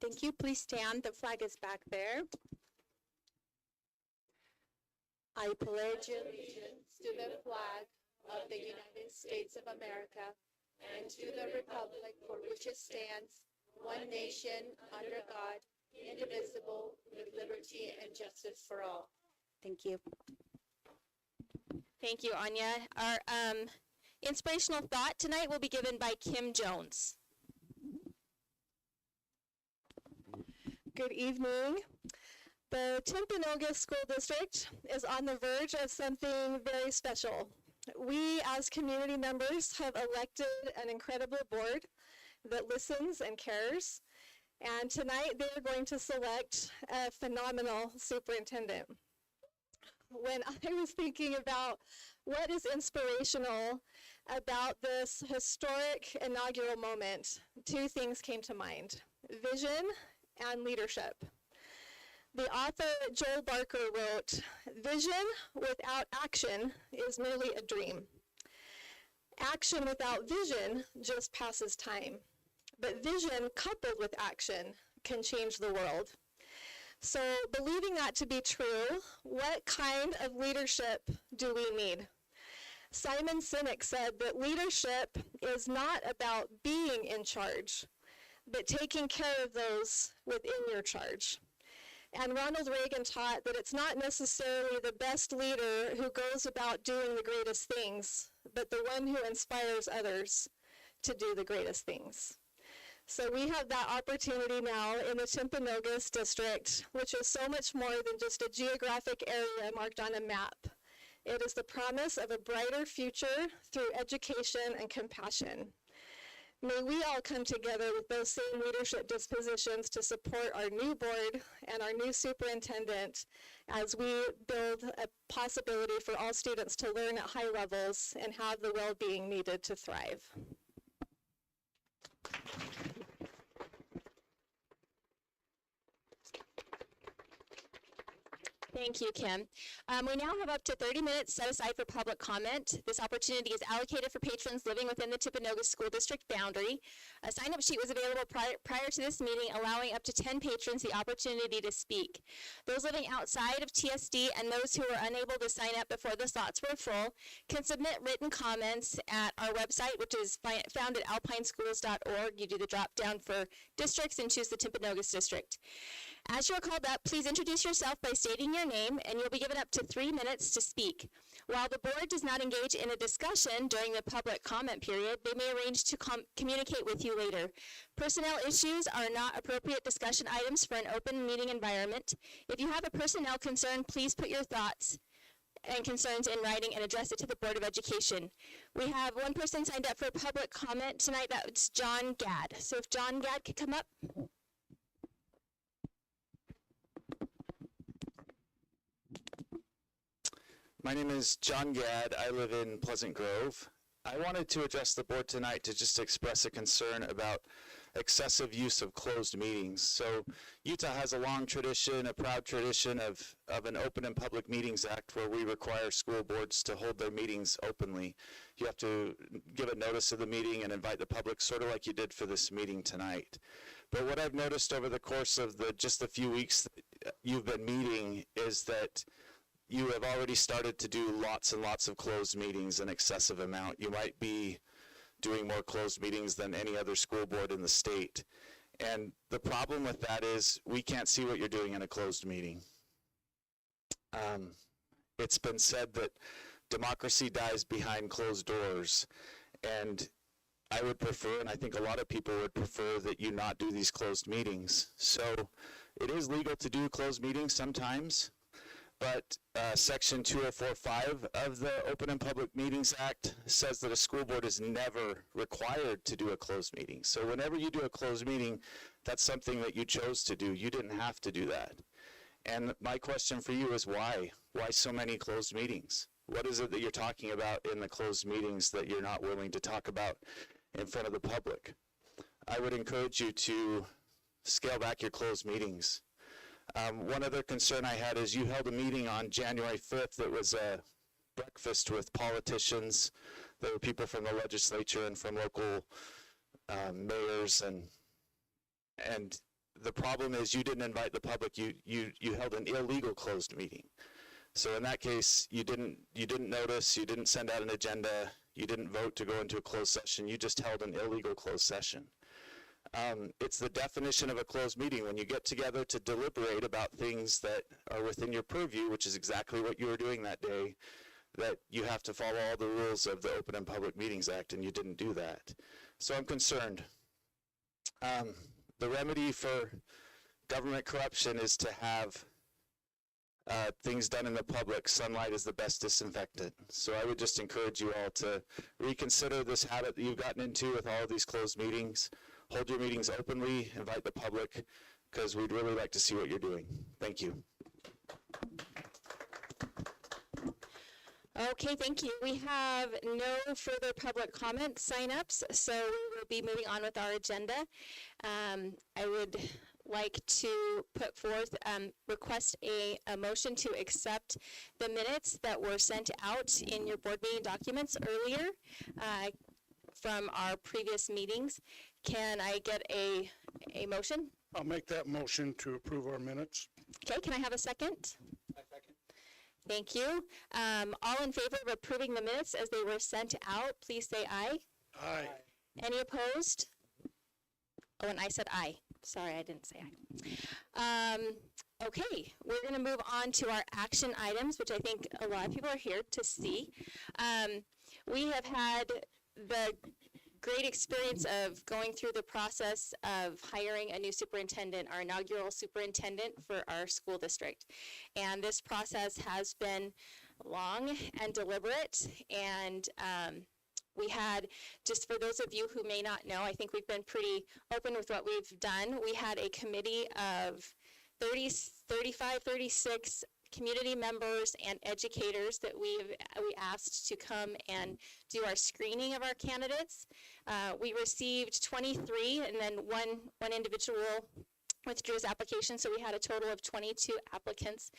Thank you. Please stand. The flag is back there. I pledge allegiance to the flag of the United States of America and to the republic for which it stands, one nation, under God, indivisible, with liberty and justice for all. Thank you. Thank you, Anya. Our inspirational thought tonight will be given by Kim Jones. Good evening. The Timpanogos School District is on the verge of something very special. We, as community members, have elected an incredible board that listens and cares. And tonight they're going to select a phenomenal superintendent. When I was thinking about what is inspirational about this historic inaugural moment, two things came to mind: vision and leadership. The author Joel Barker wrote, "Vision without action is merely a dream. Action without vision just passes time. But vision coupled with action can change the world." So, believing that to be true, what kind of leadership do we need? Simon Sinek said that leadership is not about being in charge, but taking care of those within your charge. And Ronald Reagan taught that it's not necessarily the best leader who goes about doing the greatest things, but the one who inspires others to do the greatest things. So we have that opportunity now in the Timpanogos district, which is so much more than just a geographic area marked on a map. It is the promise of a brighter future through education and compassion. May we all come together with those same leadership dispositions to support our new board and our new superintendent as we build a possibility for all students to learn at high levels and have the well-being needed to thrive. Thank you, Kim. We now have up to 30 minutes set aside for public comment. This opportunity is allocated for patrons living within the Timpanogos School District boundary. A sign-up sheet was available prior to this meeting, allowing up to 10 patrons the opportunity to speak. Those living outside of TSD and those who were unable to sign up before the slots were full can submit written comments at our website, which is found at alpineschools.org. You do the drop-down for districts and choose the Timpanogos district. As you are called up, please introduce yourself by stating your name, and you'll be given up to 3 minutes to speak. While the board does not engage in a discussion during the public comment period, they may arrange to communicate with you later. Personnel issues are not appropriate discussion items for an open meeting environment. If you have a personnel concern, please put your thoughts and concerns in writing and address it to the Board of Education. We have one person signed up for public comment tonight. That's John Gadd. So if John Gadd could come up. My name is John Gadd. I live in Pleasant Grove. I wanted to address the board tonight to just express a concern about excessive use of closed meetings. So Utah has a long tradition, a proud tradition of an Open and Public Meetings Act where we require school boards to hold their meetings openly. You have to give a notice of the meeting and invite the public, sort of like you did for this meeting tonight. But what I've noticed over the course of just the few weeks that you've been meeting is that you have already started to do lots and lots of closed meetings, an excessive amount. You might be doing more closed meetings than any other school board in the state. And the problem with that is we can't see what you're doing in a closed meeting. It's been said that democracy dies behind closed doors. And I would prefer, and I think a lot of people would prefer, that you not do these closed meetings. So it is legal to do closed meetings sometimes. But Section 204.5 of the Open and Public Meetings Act says that a school board is never required to do a closed meeting. So whenever you do a closed meeting, that's something that you chose to do. You didn't have to do that. And my question for you is why? Why so many closed meetings? What is it that you're talking about in the closed meetings that you're not willing to talk about in front of the public? I would encourage you to scale back your closed meetings. One other concern I had is you held a meeting on January 5th that was breakfast with politicians. There were people from the legislature and from local mayors, and the problem is you didn't invite the public. You held an illegal closed meeting. So in that case, you didn't notice, you didn't send out an agenda, you didn't vote to go into a closed session. You just held an illegal closed session. It's the definition of a closed meeting when you get together to deliberate about things that are within your purview, which is exactly what you were doing that day, that you have to follow all the rules of the Open and Public Meetings Act, and you didn't do that. So I'm concerned. The remedy for government corruption is to have things done in the public. Sunlight is the best disinfectant. So I would just encourage you all to reconsider this habit that you've gotten into with all of these closed meetings. Hold your meetings openly, invite the public, because we'd really like to see what you're doing. Thank you. Okay, thank you. We have no further public comment signups, so we will be moving on with our agenda. I would like to put forth, request a motion to accept the minutes that were sent out in your board meeting documents earlier from our previous meetings. Can I get a motion? I'll make that motion to approve our minutes. Okay, can I have a second? Thank you. All in favor of approving the minutes as they were sent out, please say aye. Aye. Any opposed? Oh, and I said aye. Sorry, I didn't say aye. Okay, we're going to move on to our action items, which I think a lot of people are here to see. We have had the great experience of going through the process of hiring a new superintendent, our inaugural superintendent for our school district. And this process has been long and deliberate, and we had, just for those of you who may not know, I think we've been pretty open with what we've done. We had a committee of 36 community members and educators that we asked to come and do our screening of our candidates. We received 23, and then one individual withdrew his application, so we had a total of 22 applicants.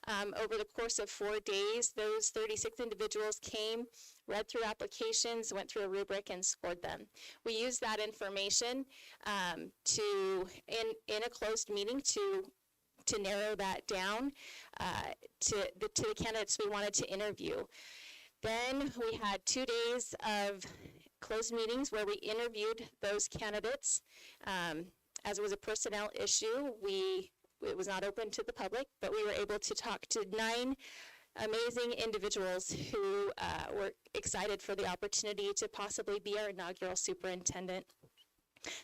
Over the course of 4 days, those 36 individuals came, read through applications, went through a rubric, and scored them. We used that information in a closed meeting to narrow that down to the candidates we wanted to interview. Then we had 2 days of closed meetings where we interviewed those candidates. As it was a personnel issue, it was not open to the public, but we were able to talk to 9 amazing individuals who were excited for the opportunity to possibly be our inaugural superintendent.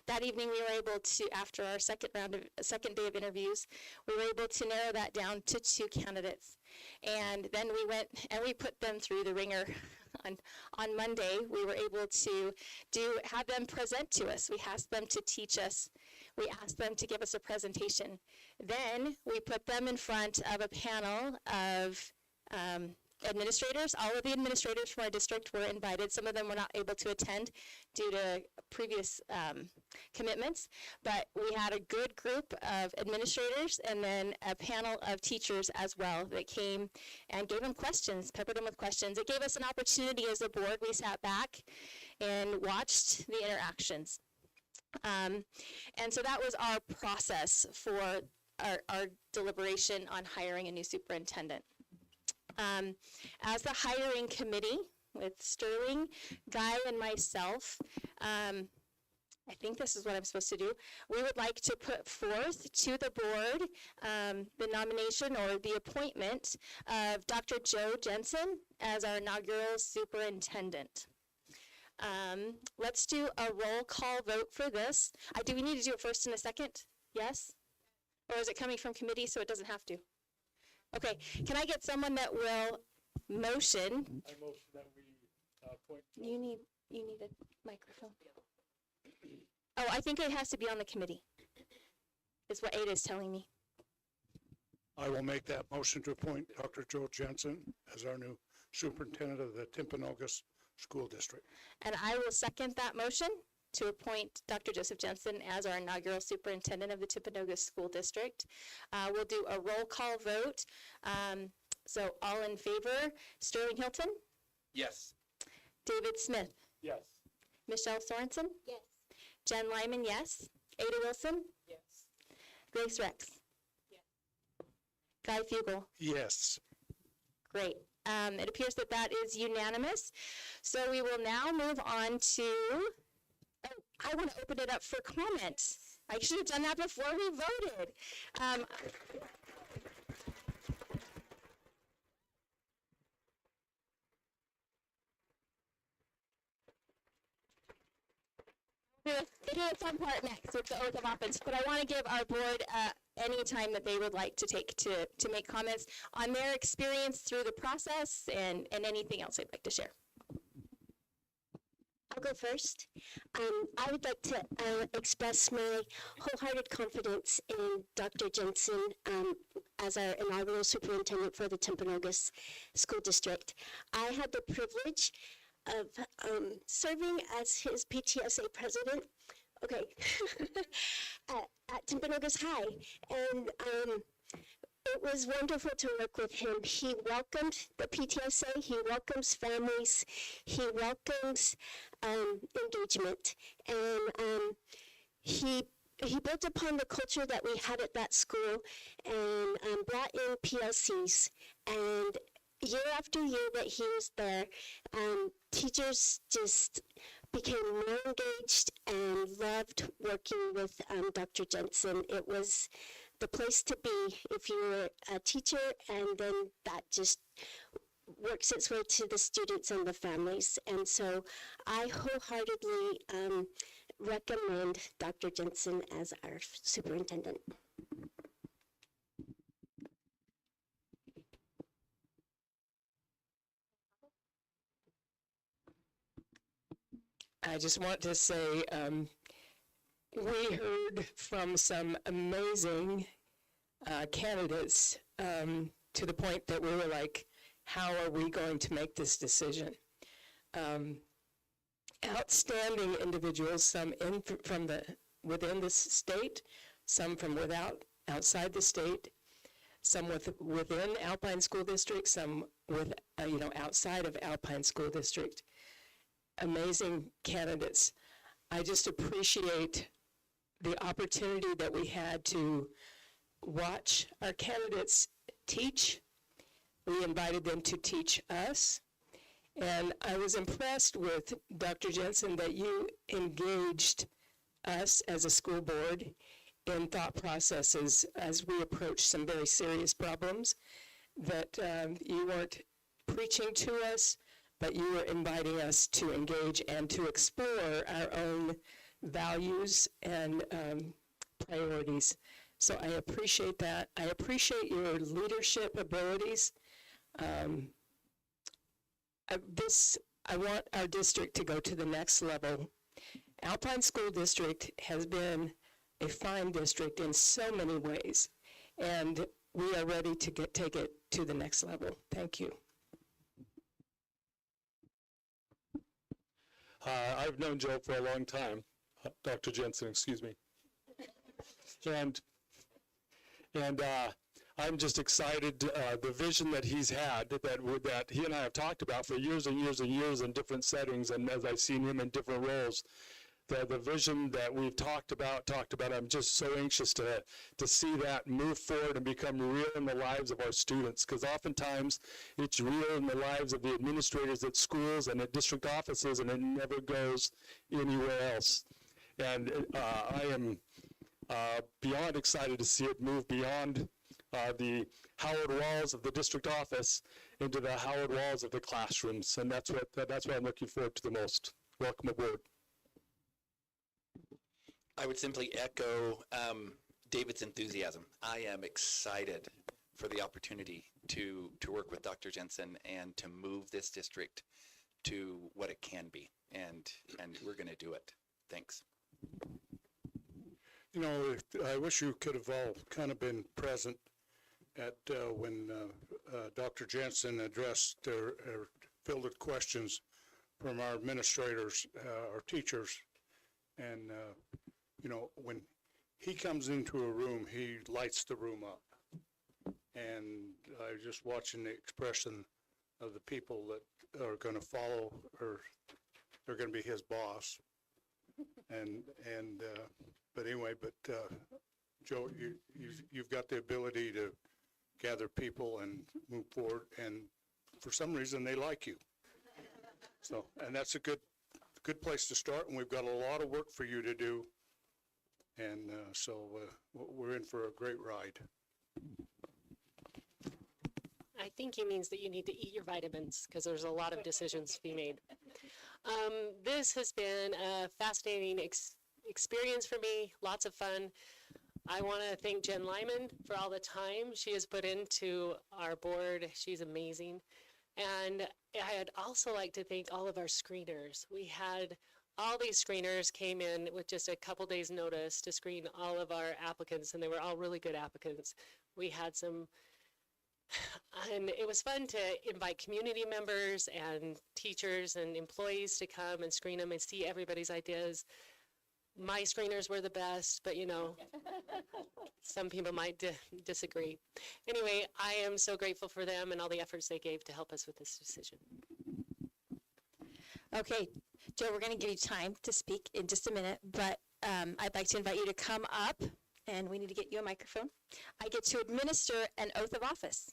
That evening, we were able to, after our second day of interviews, we were able to narrow that down to 2 candidates. And then we went and we put them through the ringer. On Monday, we were able to have them present to us. We asked them to teach us. We asked them to give us a presentation. Then we put them in front of a panel of administrators. All of the administrators from our district were invited. Some of them were not able to attend due to previous commitments, but we had a good group of administrators and then a panel of teachers as well that came and gave them questions, peppered them with questions. It gave us an opportunity as a board. We sat back and watched the interactions. And so that was our process for our deliberation on hiring a new superintendent. As the hiring committee with Sterling, Guy, and myself, I think this is what I'm supposed to do. We would like to put forth to the board the nomination or the appointment of Dr. Joe Jensen as our inaugural superintendent. Let's do a roll call vote for this. Do we need to do it first and a second? Yes? Or is it coming from committee so it doesn't have to? Okay, can I get someone that will motion? I motion that we appoint. You need a microphone. Oh, I think it has to be on the committee, is what Ada is telling me. I will make that motion to appoint Dr. Joe Jensen as our new superintendent of the Timpanogos School District. And I will second that motion to appoint Dr. Joseph Jensen as our inaugural superintendent of the Timpanogos School District. We'll do a roll call vote. So all in favor, Sterling Hilton, Yes. David Smith, Yes. Michelle Sorensen, Yes. Jen Lyman, yes. Ada Wilson, Yes. Grace Rex. Guy Fugel. Yes. Great. It appears that that is unanimous. So we will now move on to, oh, I want to open it up for comment. I should have done that before we voted. We'll do the fun part next with the oath of office, but I want to give our board any time that they would like to take to make comments on their experience through the process and anything else they'd like to share. I'll go first. I would like to express my wholehearted confidence in Dr. Jensen as our inaugural superintendent for the Timpanogos School District. I had the privilege of serving as his PTSA president, okay, at Timpanogos High. And it was wonderful to work with him. He welcomed the PTSA, he welcomes families, he welcomes engagement. And he built upon the culture that we had at that school and brought in PLCs. And year after year that he was there, teachers just became more engaged and loved working with Dr. Jensen. It was the place to be if you were a teacher, and then that just works its way to the students and the families. And so I wholeheartedly recommend Dr. Jensen as our superintendent. I just want to say we heard from some amazing candidates to the point that we were like, how are we going to make this decision? Outstanding individuals, some from within the state, some from outside the state, some within Alpine School District, some outside of Alpine School District. Amazing candidates. I just appreciate the opportunity that we had to watch our candidates teach. We invited them to teach us. And I was impressed with Dr. Jensen that you engaged us as a school board in thought processes as we approached some very serious problems, that you weren't preaching to us, but you were inviting us to engage and to explore our own values and priorities. So I appreciate that. I appreciate your leadership abilities. I want our district to go to the next level. Alpine School District has been a fine district in so many ways, and we are ready to take it to the next level. Thank you. I've known Joe for a long time, Dr. Jensen, excuse me. And I'm just excited, the vision that he's had, that he and I have talked about for years and years and years in different settings, and as I've seen him in different roles, the vision that we've talked about, I'm just so anxious to see that move forward and become real in the lives of our students, because oftentimes it's real in the lives of the administrators at schools and at district offices, and it never goes anywhere else. And I am beyond excited to see it move beyond the Howard walls of the district office into the Howard walls of the classrooms, and that's what I'm looking forward to the most. Welcome aboard. I would simply echo David's enthusiasm. I am excited for the opportunity to work with Dr. Jensen and to move this district to what it can be, and we're going to do it. Thanks. You know, I wish you could have all kind of been present at when Dr. Jensen addressed or fielded questions from our administrators, our teachers, and you know, when he comes into a room, he lights the room up. And I was just watching the expression of the people that are going to follow, or they're going to be his boss. But anyway, Joe, you've got the ability to gather people and move forward, and for some reason they like you. So, and that's a good place to start, and we've got a lot of work for you to do. And so we're in for a great ride. I think he means that you need to eat your vitamins because there's a lot of decisions to be made. This has been a fascinating experience for me, lots of fun. I want to thank Jen Lyman for all the time she has put into our board. She's amazing. And I'd also like to thank all of our screeners. We had all these screeners came in with just a couple days notice to screen all of our applicants, and they were all really good applicants. We had some, and it was fun to invite community members and teachers and employees to come and screen them and see everybody's ideas. My screeners were the best, but you know, some people might disagree. Anyway, I am so grateful for them and all the efforts they gave to help us with this decision. Okay, Joe, we're going to give you time to speak in just a minute, but I'd like to invite you to come up, and we need to get you a microphone. I get to administer an oath of office.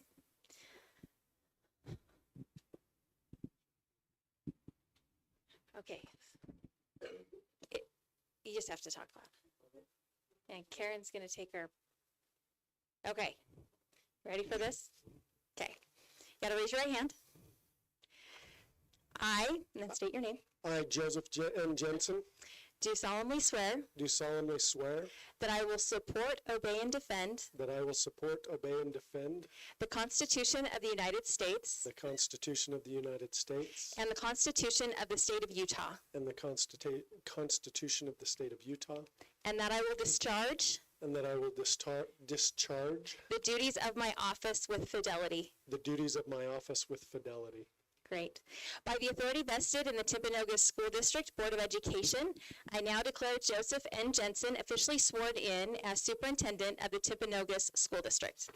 Okay. You just have to talk loud. And Karen's going to take her. Okay. Ready for this? Okay. You got to raise your right hand. I, and then state your name, I, Joseph M. Jensen, do solemnly swear do solemnly swear that I will support, obey, and defend that I will support, obey, and defend the Constitution of the United States the Constitution of the United States and the Constitution of the State of Utah, and the Constitution of the State of Utah, and that I will discharge and that I will discharge the duties of my office with fidelity. the duties of my office with fidelity. Great. By the authority vested in the Timpanogos School District Board of Education, I now declare Joseph N. Jensen officially sworn in as Superintendent of the Timpanogos School District.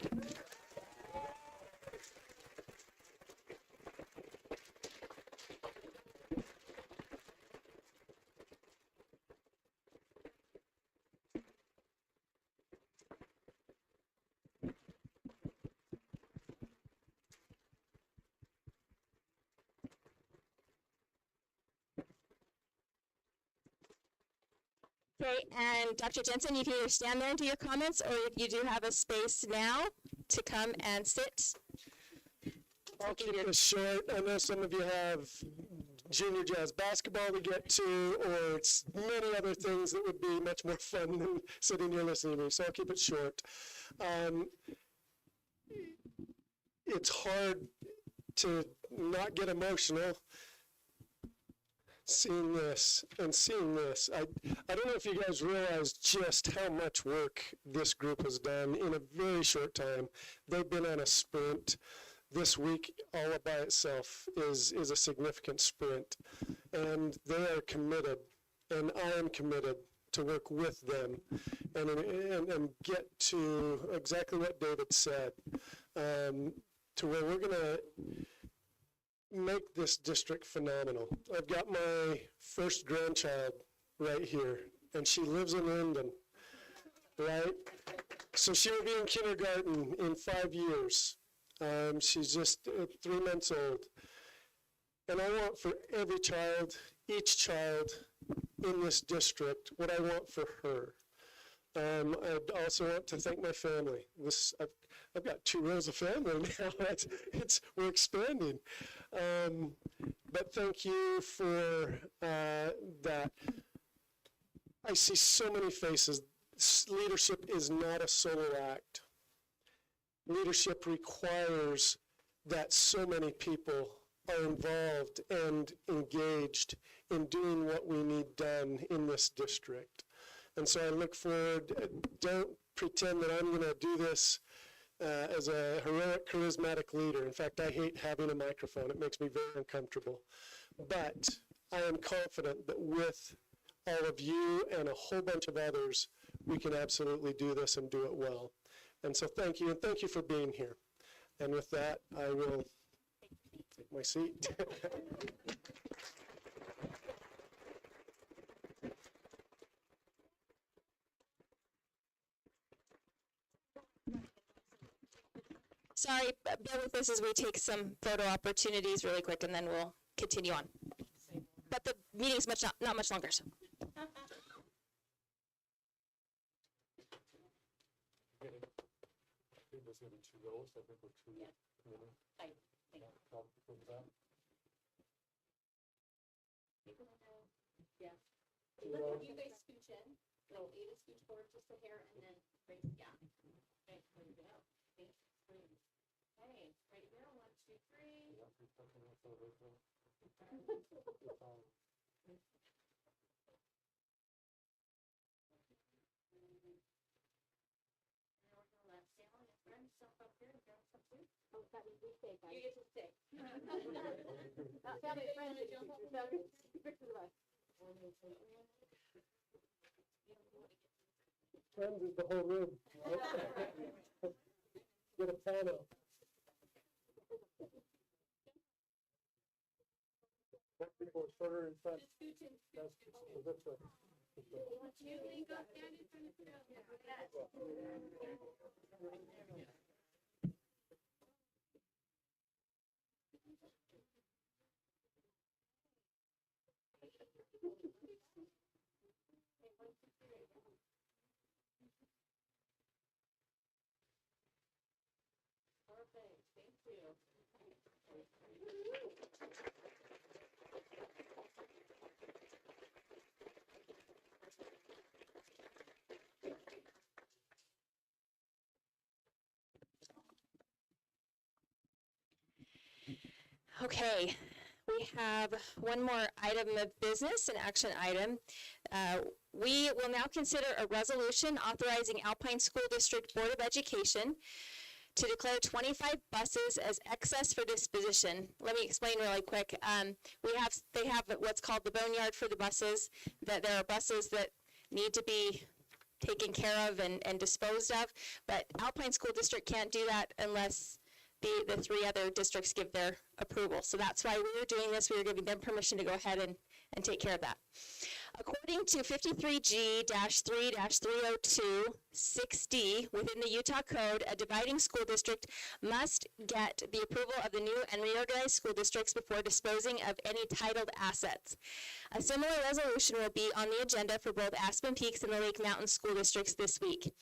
Okay, and Dr. Jensen, you can either stand there and do your comments, or if you do have a space now to come and sit. I'll keep this short. I know some of you have junior jazz basketball to get to, or it's many other things that would be much more fun than sitting here listening to me, so I'll keep it short. It's hard to not get emotional seeing this and seeing this. I don't know if you guys realize just how much work this group has done in a very short time. They've been on a sprint. This week, all by itself, is a significant sprint. And they are committed, and I am committed to work with them and get to exactly what David said, to where we're going to make this district phenomenal. I've got my first grandchild right here, and she lives in Linden, right? So she will be in kindergarten in 5 years. She's just 3 months old. And I want for every child, each child in this district, what I want for her. I'd also want to thank my family. I've got 2 rows of family now. We're expanding. But thank you for that. I see so many faces. Leadership is not a solo act. Leadership requires that so many people are involved and engaged in doing what we need done in this district. And so I look forward. Don't pretend that I'm going to do this as a heroic, charismatic leader. In fact, I hate having a microphone. It makes me very uncomfortable. But I am confident that with all of you and a whole bunch of others, we can absolutely do this and do it well. And so thank you, and thank you for being here. And with that, I will take my seat. Sorry, bear with us as we take some photo opportunities really quick, and then we'll continue on. But the meeting's not much longer, so. You guys scooch in. No, Ada scooch forward just a hair, and then right, yeah. Okay, there you go. Thanks. Okay, right here, 1, 2, 3. Oh, that means we stay, guys. You get to stay. Family, friends, jump up and down. Picture the bus. Friends is the whole room. Get a photo. People are shorter in front. This way. Perfect, thank you. Okay, we have one more item of business, an action item. We will now consider a resolution authorizing Alpine School District Board of Education to declare 25 buses as excess for disposition. Let me explain really quick. They have what's called the boneyard for the buses, that there are buses that need to be taken care of and disposed of, but Alpine School District can't do that unless the 3 other districts give their approval. So that's why we were doing this. We were giving them permission to go ahead and take care of that. According to 53G-3-302 6D within the Utah Code, a dividing school district must get the approval of the new and reorganized school districts before disposing of any titled assets. A similar resolution will be on the agenda for both Aspen Peaks and the Lake Mountain school districts this week.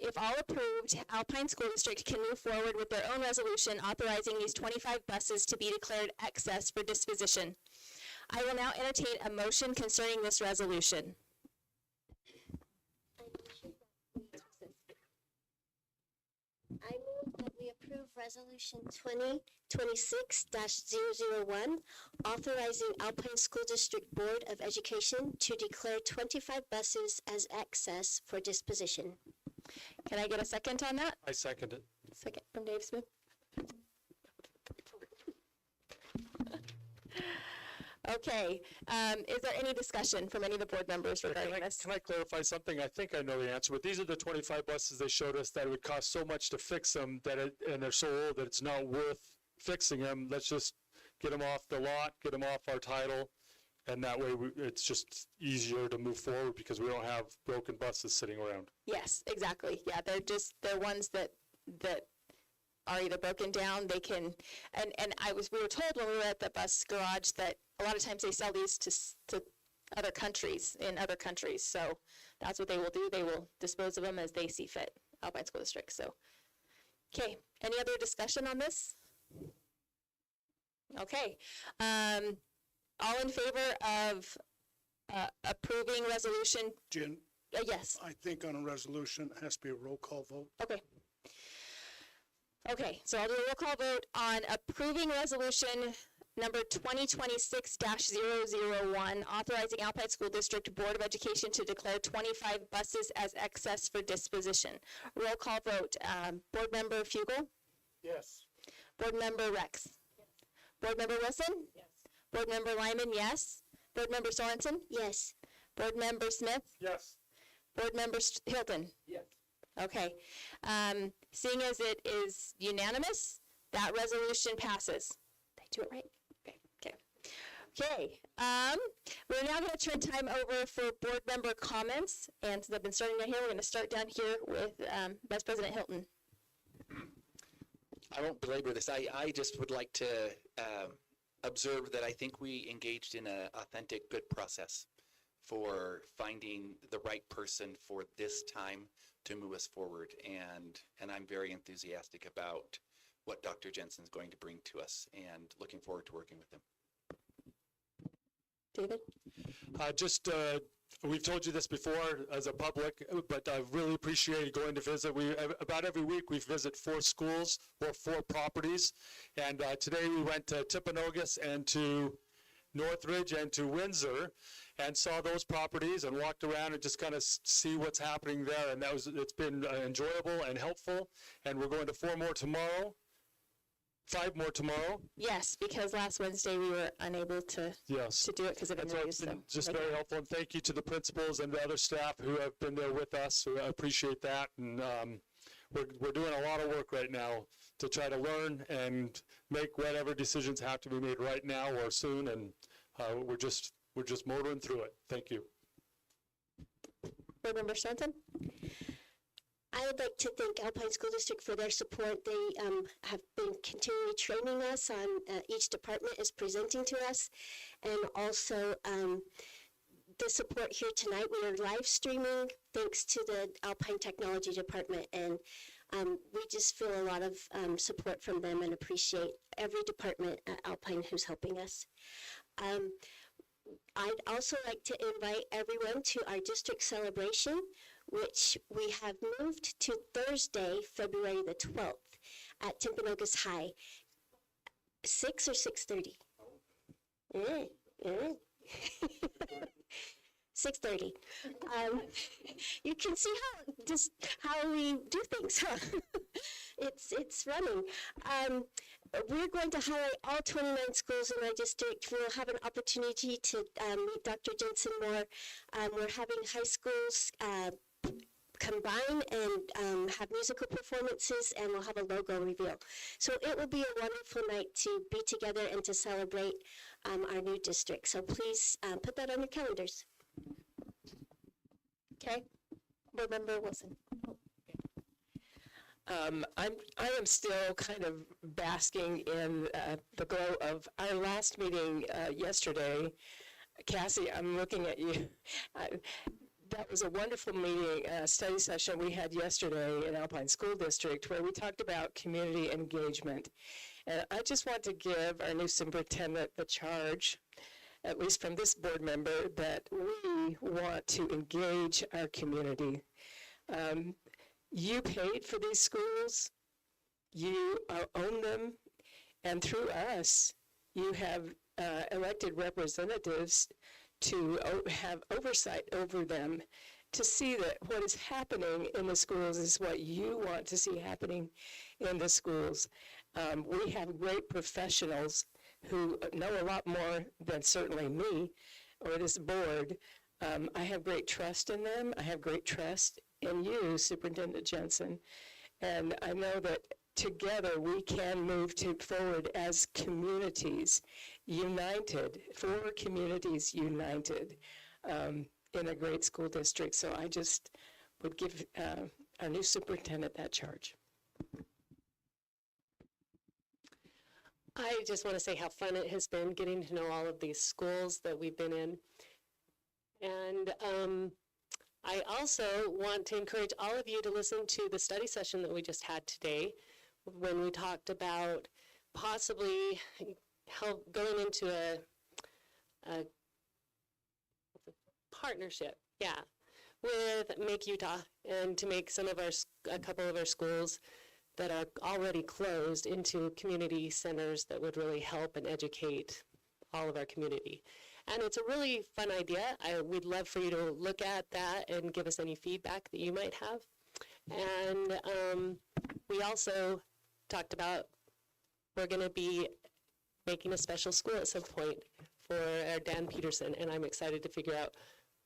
If all approved, Alpine School District can move forward with their own resolution authorizing these 25 buses to be declared excess for disposition. I will now entertain a motion concerning this resolution. I move that we approve Resolution 2026-001, authorizing Alpine School District Board of Education to declare 25 buses as excess for disposition. Can I get a second on that? I second it. Second from Dave Smith. Okay, is there any discussion from any of the board members regarding this? Can I clarify something? I think I know the answer, but these are the 25 buses they showed us that it would cost so much to fix them and they're so old that it's not worth fixing them. Let's just get them off the lot, get them off our title, and that way it's just easier to move forward because we don't have broken buses sitting around. Yes, exactly. Yeah, they're ones that are either broken down, they can, and we were told when we were at the bus garage that a lot of times they sell these to other countries, in other countries. So that's what they will do. They will dispose of them as they see fit, Alpine School District. So, okay, any other discussion on this? Okay, all in favor of approving resolution? Jen? Yes. I think on a resolution, it has to be a roll call vote. Okay. Okay, so I'll do a roll call vote on approving resolution number 2026-001, authorizing Alpine School District Board of Education to declare 25 buses as excess for disposition. Roll call vote. Board Member Fugel? Yes. Board Member Rex? Yes. Board Member Wilson? Yes. Board Member Lyman, yes. Board Member Sorensen? Yes. Board Member Smith? Yes. Board Member Hilton? Yes. Okay. Seeing as it is unanimous, that resolution passes. Did I do it right? Okay. Okay. Okay. We're now going to turn time over for board member comments. And since I've been starting down here, we're going to start down here with Vice President Hilton. I won't belabor this. I just would like to observe that I think we engaged in an authentic, good process for finding the right person for this time to move us forward. And I'm very enthusiastic about what Dr. Jensen's going to bring to us and looking forward to working with him. David? We've told you this before as a public, but I really appreciate going to visit. About every week we visit 4 schools or 4 properties. And today we went to Timpanogos and to Northridge and to Windsor and saw those properties and walked around and just kind of see what's happening there. And it's been enjoyable and helpful. And we're going to 4 more tomorrow. 5 more tomorrow. Yes, because last Wednesday we were unable to do it because of interviews. It's been just very helpful, and thank you to the principals and the other staff who have been there with us. I appreciate that, and we're doing a lot of work right now to try to learn and make whatever decisions have to be made right now or soon, and we're just motoring through it. Thank you. Board Member Stanton? I would like to thank Alpine School District for their support. They have been continually training us on each department is presenting to us, and also the support here tonight. We are live streaming thanks to the Alpine Technology Department, and we just feel a lot of support from them and appreciate every department at Alpine who's helping us. I'd also like to invite everyone to our district celebration, which we have moved to Thursday, February the 12th at Timpanogos High. 6 or 6:30? 6:30. You can see how we do things, huh? It's running. We're going to highlight all 29 schools in our district. We'll have an opportunity to meet Dr. Jensen more. We're having high schools combine and have musical performances, and we'll have a logo reveal. So it will be a wonderful night to be together and to celebrate our new district. So please put that on your calendars. Okay. Board Member Wilson. I am still kind of basking in the glow of our last meeting yesterday. Cassie, I'm looking at you. That was a wonderful meeting, study session we had yesterday in Alpine School District where we talked about community engagement. And I just want to give our new superintendent the charge, at least from this board member, that we want to engage our community. You paid for these schools, you own them, and through us, you have elected representatives to have oversight over them, to see that what is happening in the schools is what you want to see happening in the schools. We have great professionals who know a lot more than certainly me or this board. I have great trust in them. I have great trust in you, Superintendent Jensen. And I know that together we can move forward as communities united, 4 communities united in a great school district. So I just would give our new superintendent that charge. I just want to say how fun it has been getting to know all of these schools that we've been in. And I also want to encourage all of you to listen to the study session that we just had today when we talked about possibly going into a partnership, with Make Utah, and to make a couple of our schools that are already closed into community centers that would really help and educate all of our community. And it's a really fun idea. We'd love for you to look at that and give us any feedback that you might have. And we also talked about we're going to be making a special school at some point for our Dan Peterson, and I'm excited to figure out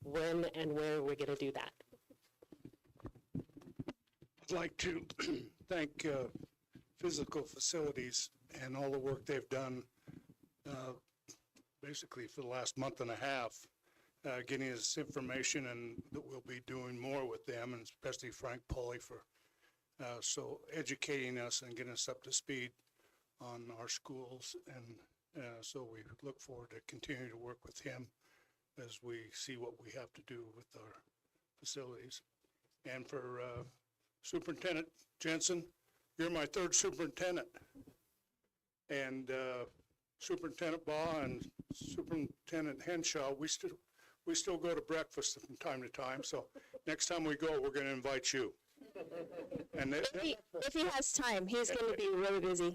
when and where we're going to do that. like to thank Physical Facilities and all the work they've done basically for the last month and a half, getting us information, and that we'll be doing more with them, and especially Frank Pauly for so educating us and getting us up to speed on our schools. And so we look forward to continuing to work with him as we see what we have to do with our facilities. And for Superintendent Jensen, you're my third superintendent. And Superintendent Baugh and Superintendent Henshaw, we still go to breakfast from time to time. So next time we go, we're going to invite you. And If he has time, he's going to be really busy.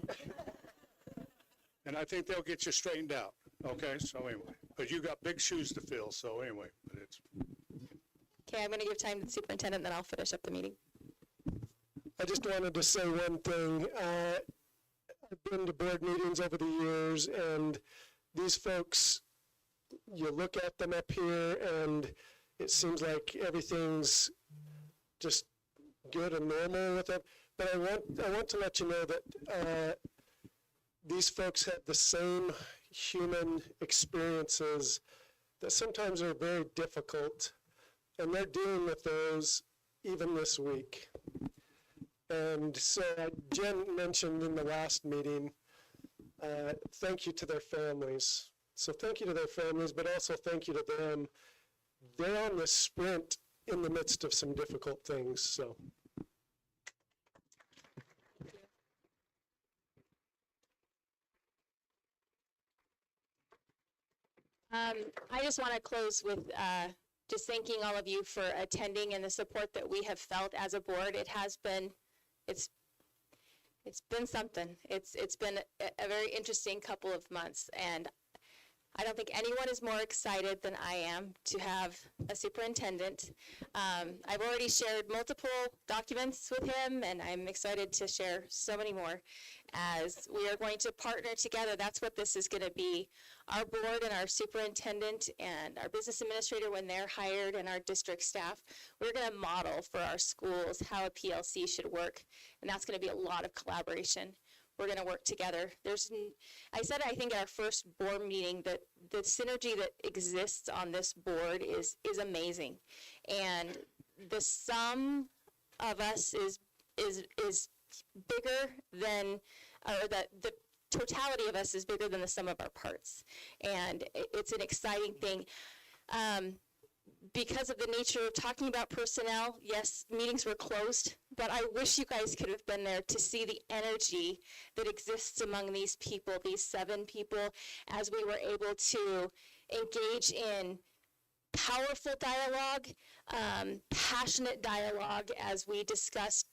And I think they'll get you straightened out. Okay, so anyway, but you got big shoes to fill. So anyway, but it's. Okay, I'm going to give time to the superintendent, then I'll finish up the meeting. I just wanted to say one thing. I've been to board meetings over the years, and these folks, you look at them up here, and it seems like everything's just good and normal with them. But I want to let you know that these folks have the same human experiences that sometimes are very difficult, and they're dealing with those even this week. And so Jen mentioned in the last meeting, thank you to their families. So thank you to their families, but also thank you to them. They're on this sprint in the midst of some difficult things, so. I just want to close with just thanking all of you for attending and the support that we have felt as a board. It has been, it's been something. It's been a very interesting couple of months, and I don't think anyone is more excited than I am to have a superintendent. I've already shared multiple documents with him, and I'm excited to share so many more as we are going to partner together. That's what this is going to be. Our board and our superintendent and our business administrator, when they're hired, and our district staff, we're going to model for our schools how a PLC should work, and that's going to be a lot of collaboration. We're going to work together. I said, I think at our first board meeting, that the synergy that exists on this board is amazing. And the sum of us is bigger than, or the totality of us is bigger than the sum of our parts. And it's an exciting thing. Because of the nature of talking about personnel, yes, meetings were closed, but I wish you guys could have been there to see the energy that exists among these people, these 7 people, as we were able to engage in powerful dialogue, passionate dialogue as we discussed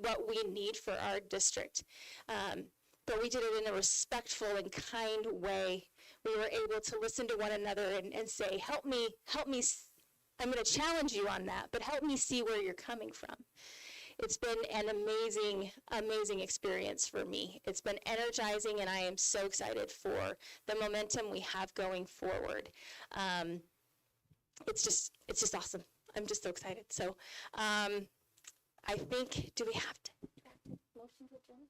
what we need for our district. But we did it in a respectful and kind way. We were able to listen to one another and say, help me, I'm going to challenge you on that, but help me see where you're coming from. It's been an amazing, amazing experience for me. It's been energizing, and I am so excited for the momentum we have going forward. It's just awesome. I'm just so excited. So I think, do we have to? Motion to adjourn?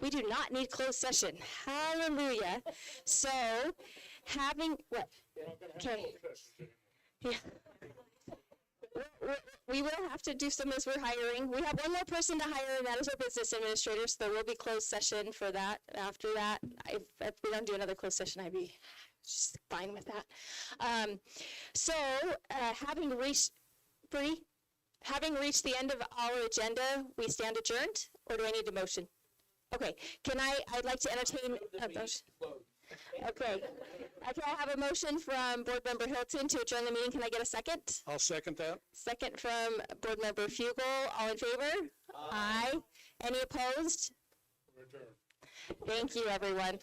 We do not need closed session. Hallelujah. So having, what? Okay. Yeah. We will have to do some as we're hiring. We have one more person to hire, and that is our business administrator, so there will be closed session for that. After that, if we don't do another closed session, I'd be just fine with that. Having reached the end of our agenda, we stand adjourned, or do I need a motion? Okay, I'd like to entertain a motion. Okay, can I have a motion from Board Member Hilton to adjourn the meeting? Can I get a second? I'll second that. Second from Board Member Fugel. All in favor? Aye. Any opposed? Thank you, everyone.